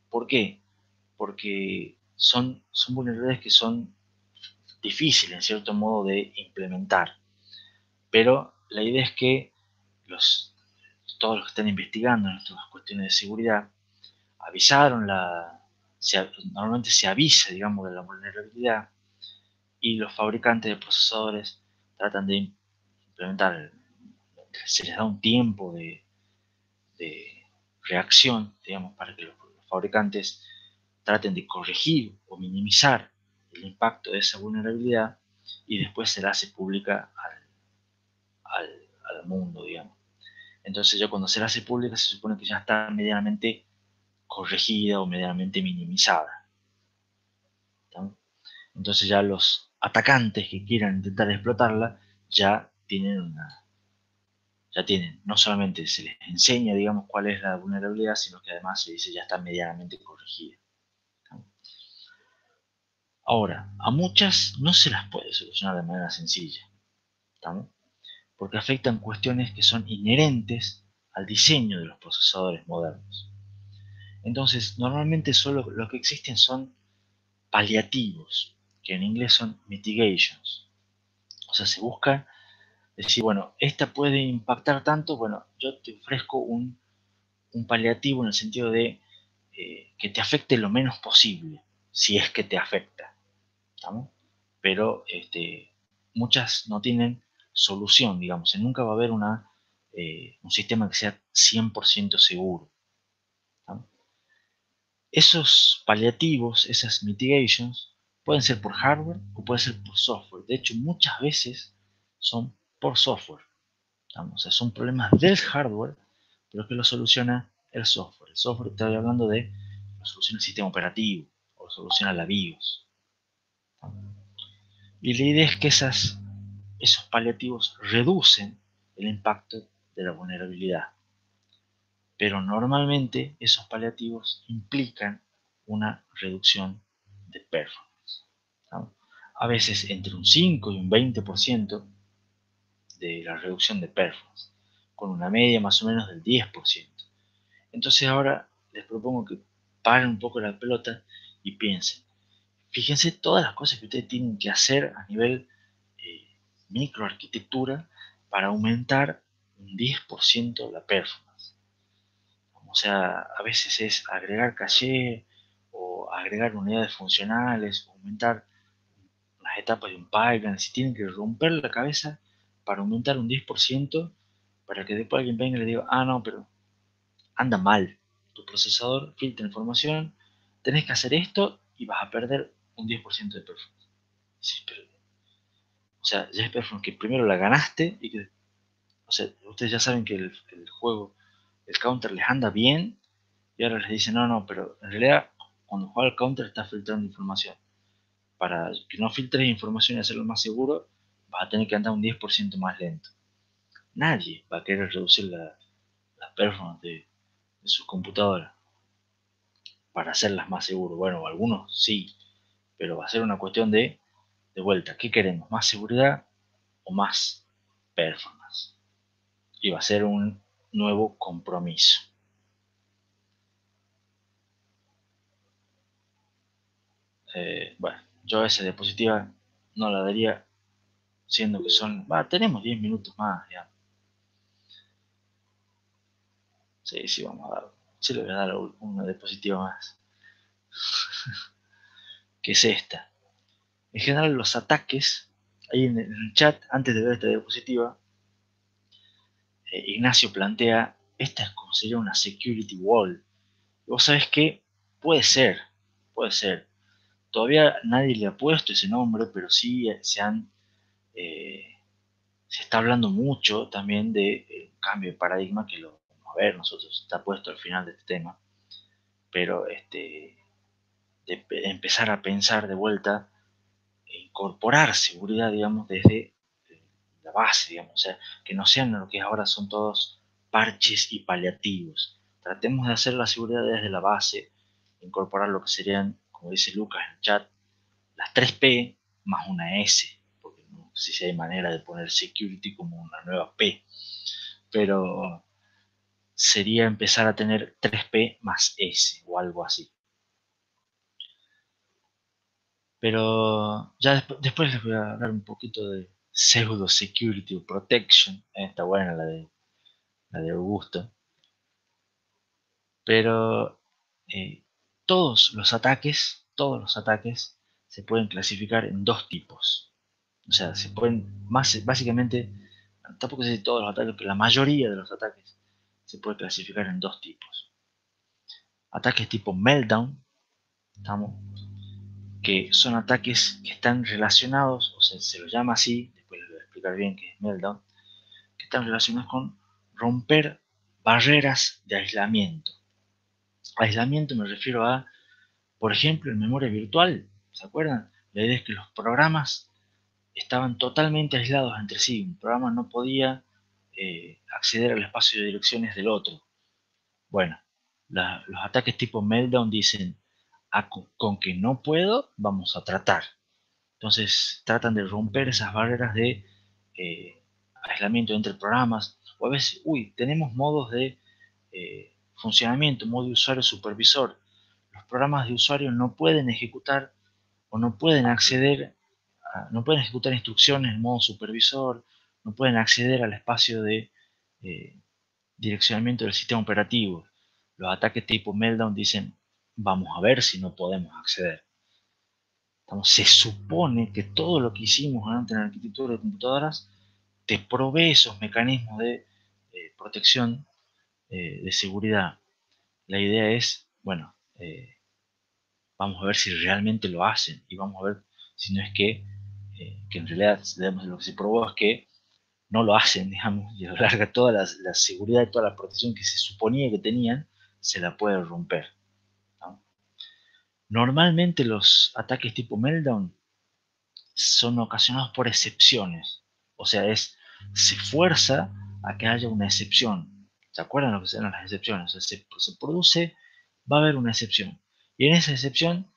¿Por qué? Porque son vulnerabilidades que son difíciles, en cierto modo, de implementar. Pero la idea es que todos los que están investigando en estas cuestiones de seguridad avisaron normalmente se avisa, digamos, de la vulnerabilidad y los fabricantes de procesadores tratan de implementar, se les da un tiempo de reacción, digamos, para que los fabricantes traten de corregir o minimizar el impacto de esa vulnerabilidad y después se la hace pública al mundo, digamos. Entonces ya cuando se la hace pública se supone que ya está medianamente corregida o medianamente minimizada. ¿Tá? Entonces ya los atacantes que quieran intentar explotarla ya tienen, no solamente se les enseña, digamos, cuál es la vulnerabilidad, sino que además se dice ya está medianamente corregida. ¿Tá? Ahora, a muchas no se las puede solucionar de manera sencilla, ¿tá? Porque afectan cuestiones que son inherentes al diseño de los procesadores modernos. Entonces, normalmente solo lo que existen son paliativos, que en inglés son mitigations. O sea, se busca decir, bueno, esta puede impactar tanto, bueno, yo te ofrezco un paliativo en el sentido de que te afecte lo menos posible, si es que te afecta. ¿Estamos? Pero muchas no tienen solución, digamos, nunca va a haber un sistema que sea 100% seguro. ¿Estamos? Esos paliativos, esas mitigations, pueden ser por hardware o pueden ser por software. De hecho, muchas veces son por software. ¿Estamos? O sea, son problemas del hardware, pero que lo soluciona el software. El software, estoy hablando de lo soluciona el sistema operativo o lo soluciona la BIOS. ¿Estamos? Y la idea es que esos paliativos reducen el impacto de la vulnerabilidad. Pero normalmente esos paliativos implican una reducción de performance. ¿No? A veces entre un 5 y un 20% de la reducción de performance, con una media más o menos del 10%. Entonces ahora les propongo que paren un poco la pelota y piensen. Fíjense todas las cosas que ustedes tienen que hacer a nivel eh, microarquitectura para aumentar un 10% la performance. O sea, a veces es agregar caché o agregar unidades funcionales, aumentar las etapas de un pipeline, si tienen que romper la cabeza para aumentar un 10%, para que después alguien venga y le diga, ah, no, pero anda mal, tu procesador filtra información, tenés que hacer esto y vas a perder un 10% de performance. Sí, pero, o sea, ya es performance que primero la ganaste y que, o sea, ustedes ya saben que el juego, el counter les anda bien y ahora les dicen, no, no, pero en realidad cuando juega el counter está filtrando información. Para que no filtres información y hacerlo más seguro, vas a tener que andar un 10% más lento. Nadie va a querer reducir la performance de sus computadoras para hacerlas más seguras. Bueno, algunos sí, pero va a ser una cuestión de vuelta. ¿Qué queremos? ¿Más seguridad o más performance? Y va a ser un nuevo compromiso. Bueno, yo a esa diapositiva no la daría, siendo que tenemos 10 minutos más, ya. Sí, sí, vamos a dar, sí le voy a dar una diapositiva más. que es esta. En general, los ataques, ahí en el chat, antes de ver esta diapositiva, Ignacio plantea, esta es como sería una security wall. Y vos sabés que puede ser. Todavía nadie le ha puesto ese nombre, pero sí se está hablando mucho también de cambio de paradigma, que lo vamos a ver nosotros, está puesto al final de este tema, pero de empezar a pensar de vuelta, incorporar seguridad, digamos, desde la base, digamos, o sea, que no sean lo que ahora son todos parches y paliativos. Tratemos de hacer la seguridad desde la base, incorporar lo que serían, como dice Lucas en el chat, las 3P más una S, porque no sé si hay manera de poner security como una nueva P, pero sería empezar a tener 3P más S o algo así. Pero ya después les voy a hablar un poquito de pseudo security o protection. Está buena la de Augusto. Pero todos los ataques se pueden clasificar en dos tipos. O sea, se pueden, básicamente, tampoco sé si todos los ataques, pero la mayoría de los ataques se puede clasificar en dos tipos. Ataques tipo meltdown, ¿estamos? Que son ataques que están relacionados, o sea, se los llama así, después les voy a explicar bien qué es meltdown, que están relacionados con romper barreras de aislamiento. Aislamiento me refiero a, por ejemplo, en memoria virtual, ¿se acuerdan? La idea es que los programas estaban totalmente aislados entre sí. Un programa no podía acceder al espacio de direcciones del otro. Bueno, los ataques tipo Meltdown dicen, con que no puedo, vamos a tratar. Entonces tratan de romper esas barreras de aislamiento entre programas. O a veces, tenemos modos de funcionamiento, modo de usuario supervisor. Los programas de usuario no pueden ejecutar o no pueden acceder, no pueden ejecutar instrucciones en modo supervisor, no pueden acceder al espacio de eh, direccionamiento del sistema operativo. Los ataques tipo Meltdown dicen, vamos a ver si no podemos acceder. Entonces, se supone que todo lo que hicimos antes en la arquitectura de computadoras te provee esos mecanismos de protección, de seguridad. La idea es, bueno, vamos a ver si realmente lo hacen y vamos a ver si no es que en realidad lo que se probó es que no lo hacen, digamos, y a lo largo toda la seguridad y toda la protección que se suponía que tenían, se la puede romper, ¿no? Normalmente los ataques tipo Meltdown son ocasionados por excepciones, o sea, se fuerza a que haya una excepción. ¿Se acuerdan lo que eran las excepciones? O sea, se produce, va a haber una excepción. Y en esa excepción,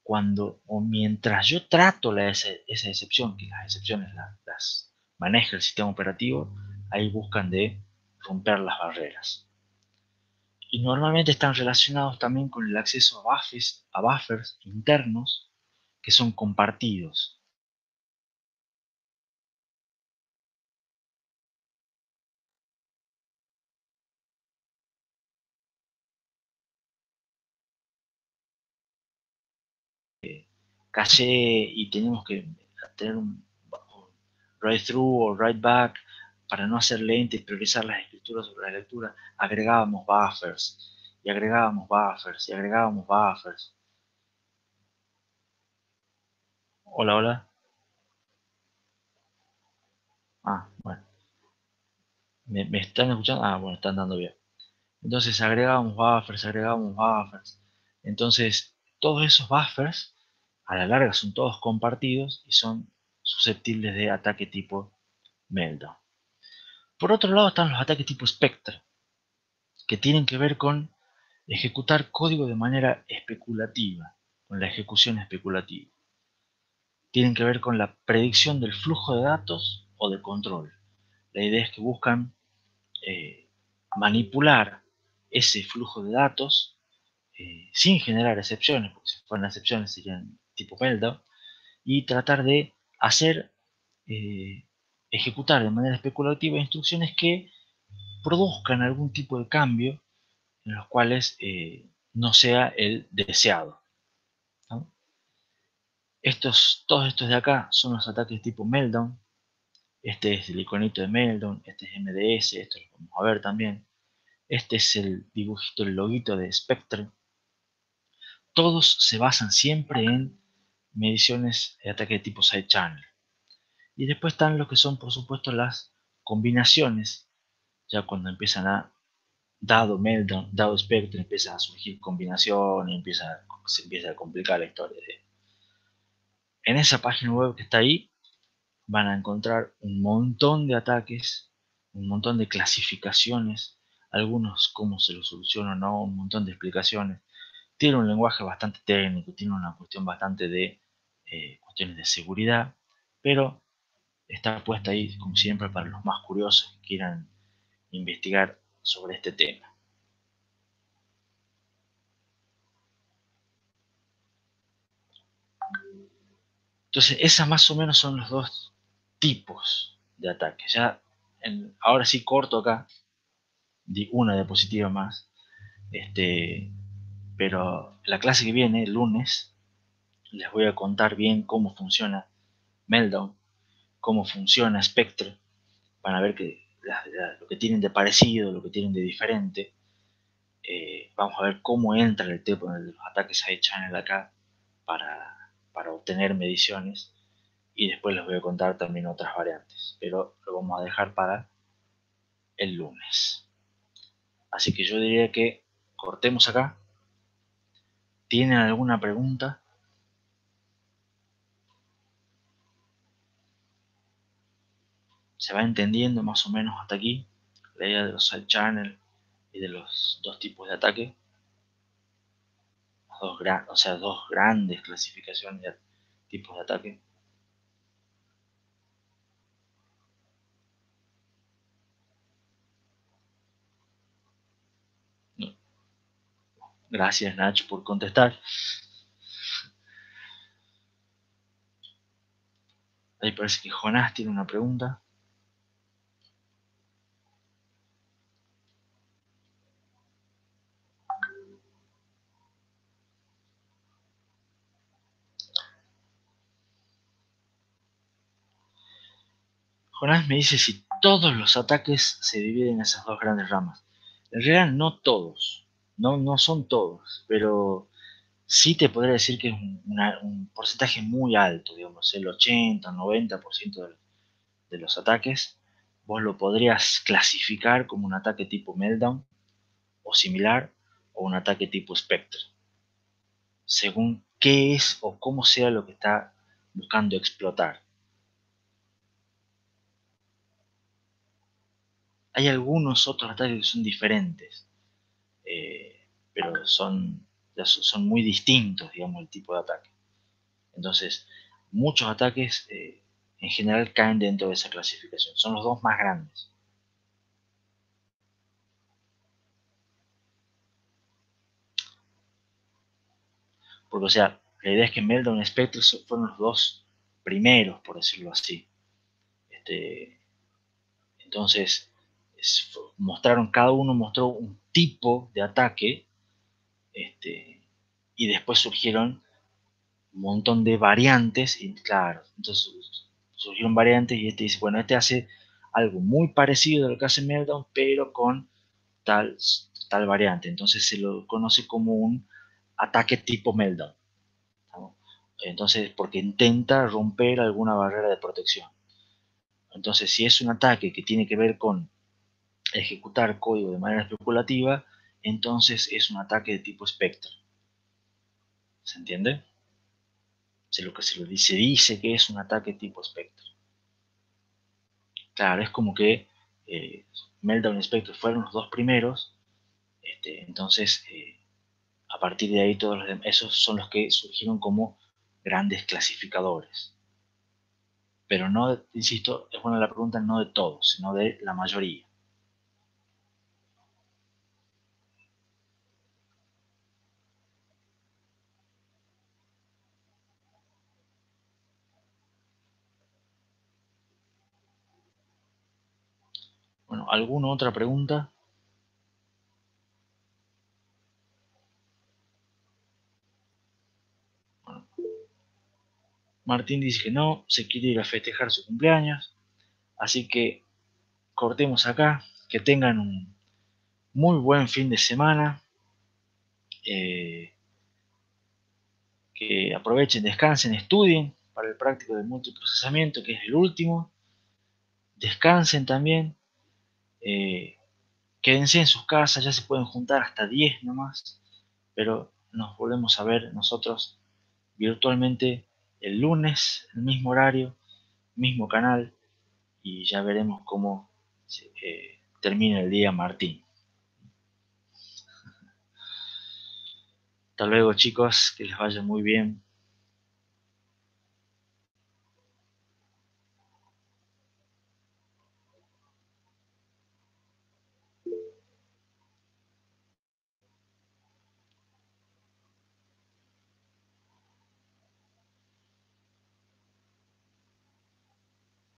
cuando o mientras yo trato esa excepción, que las excepciones las maneja el sistema operativo, ahí buscan de romper las barreras. Y normalmente están relacionados también con el acceso a buffers internos que son compartidos. Caché y tenemos que tener un write through o write back para no hacer lento y priorizar las escrituras sobre la lectura, agregábamos buffers y agregábamos buffers y agregábamos buffers. Hola, hola. Ah, bueno. ¿Me están escuchando? Ah, bueno, están dando bien. Entonces agregábamos buffers, agregábamos buffers. Entonces, todos esos buffers, a la larga, son todos compartidos y son susceptibles de ataque tipo Meltdown. Por otro lado están los ataques tipo Spectre, que tienen que ver con ejecutar código de manera especulativa, con la ejecución especulativa. Tienen que ver con la predicción del flujo de datos o de control. La idea es que buscan manipular ese flujo de datos sin generar excepciones, porque si fueran excepciones serían tipo Meltdown, y tratar de hacer, ejecutar de manera especulativa instrucciones que produzcan algún tipo de cambio en los cuales no sea el deseado. Todos estos de acá son los ataques tipo Meltdown. Este es el iconito de Meltdown, este es MDS, esto lo vamos a ver también. Este es el dibujito, el loguito de Spectre. Todos se basan siempre en mediciones de ataque de tipo side channel. Y después están los que son, por supuesto, las combinaciones. Ya cuando empiezan a, dado Meltdown, dado Spectre, empiezan a surgir combinaciones, se empieza a complicar la historia. En esa página web que está ahí, van a encontrar un montón de ataques, un montón de clasificaciones, algunos cómo se lo soluciona o no, un montón de explicaciones. Tiene un lenguaje bastante técnico, tiene una cuestión bastante de cuestiones de seguridad, pero está puesta ahí, como siempre, para los más curiosos que quieran investigar sobre este tema. Entonces, esas más o menos son los dos tipos de ataques. Ya ahora sí corto acá, di una diapositiva más, pero la clase que viene, el lunes, les voy a contar bien cómo funciona Meltdown, cómo funciona Spectre, van a ver que lo que tienen de parecido, lo que tienen de diferente. Vamos a ver cómo entra el tema de los ataques side channel acá para obtener mediciones, y después les voy a contar también otras variantes, pero lo vamos a dejar para el lunes. Así que yo diría que cortemos acá. ¿Tienen alguna pregunta? ¿Se va entendiendo más o menos hasta aquí la idea de los side channel y de los dos tipos de ataque? O sea, dos grandes clasificaciones de tipos de ataque. No. Gracias, Nacho, por contestar. Ahí parece que Jonás tiene una pregunta. Jonás me dice si todos los ataques se dividen en esas dos grandes ramas. En realidad no todos, no son todos, pero sí te podría decir que es un porcentaje muy alto, digamos, el 80 o 90% de los ataques, vos lo podrías clasificar como un ataque tipo Meltdown o similar, o un ataque tipo Spectre, según qué es o cómo sea lo que está buscando explotar. Hay algunos otros ataques que son diferentes, pero son muy distintos, digamos, el tipo de ataque. Entonces, muchos ataques en general caen dentro de esa clasificación. Son los dos más grandes. Porque, o sea, la idea es que Meltdown y Spectre fueron los dos primeros, por decirlo así. Entonces, cada uno mostró un tipo de ataque, y después surgieron un montón de variantes, y claro, entonces surgieron variantes y dice, bueno, este hace algo muy parecido a lo que hace Meltdown, pero con tal, tal variante. Entonces se lo conoce como un ataque tipo Meltdown, ¿no? Entonces, porque intenta romper alguna barrera de protección. Entonces, si es un ataque que tiene que ver con ejecutar código de manera especulativa, entonces es un ataque de tipo Spectre. ¿Se entiende? Lo que se dice que es un ataque tipo Spectre. Claro, es como que Meltdown y Spectre fueron los dos primeros, entonces a partir de ahí todos los demás, esos son los que surgieron como grandes clasificadores. Pero no, insisto, es buena la pregunta, no de todos, sino de la mayoría. Bueno, ¿alguna otra pregunta? Bueno, Martín dice que no, se quiere ir a festejar su cumpleaños. Así que cortemos acá. Que tengan un muy buen fin de semana. Que aprovechen, descansen, estudien para el práctico de multiprocesamiento, que es el último. Descansen también. eh, Quédense en sus casas, ya se pueden juntar hasta 10 nomás, pero nos volvemos a ver nosotros virtualmente el lunes, el mismo horario, mismo canal, y ya veremos cómo termina el día Martín. Hasta luego chicos, que les vaya muy bien.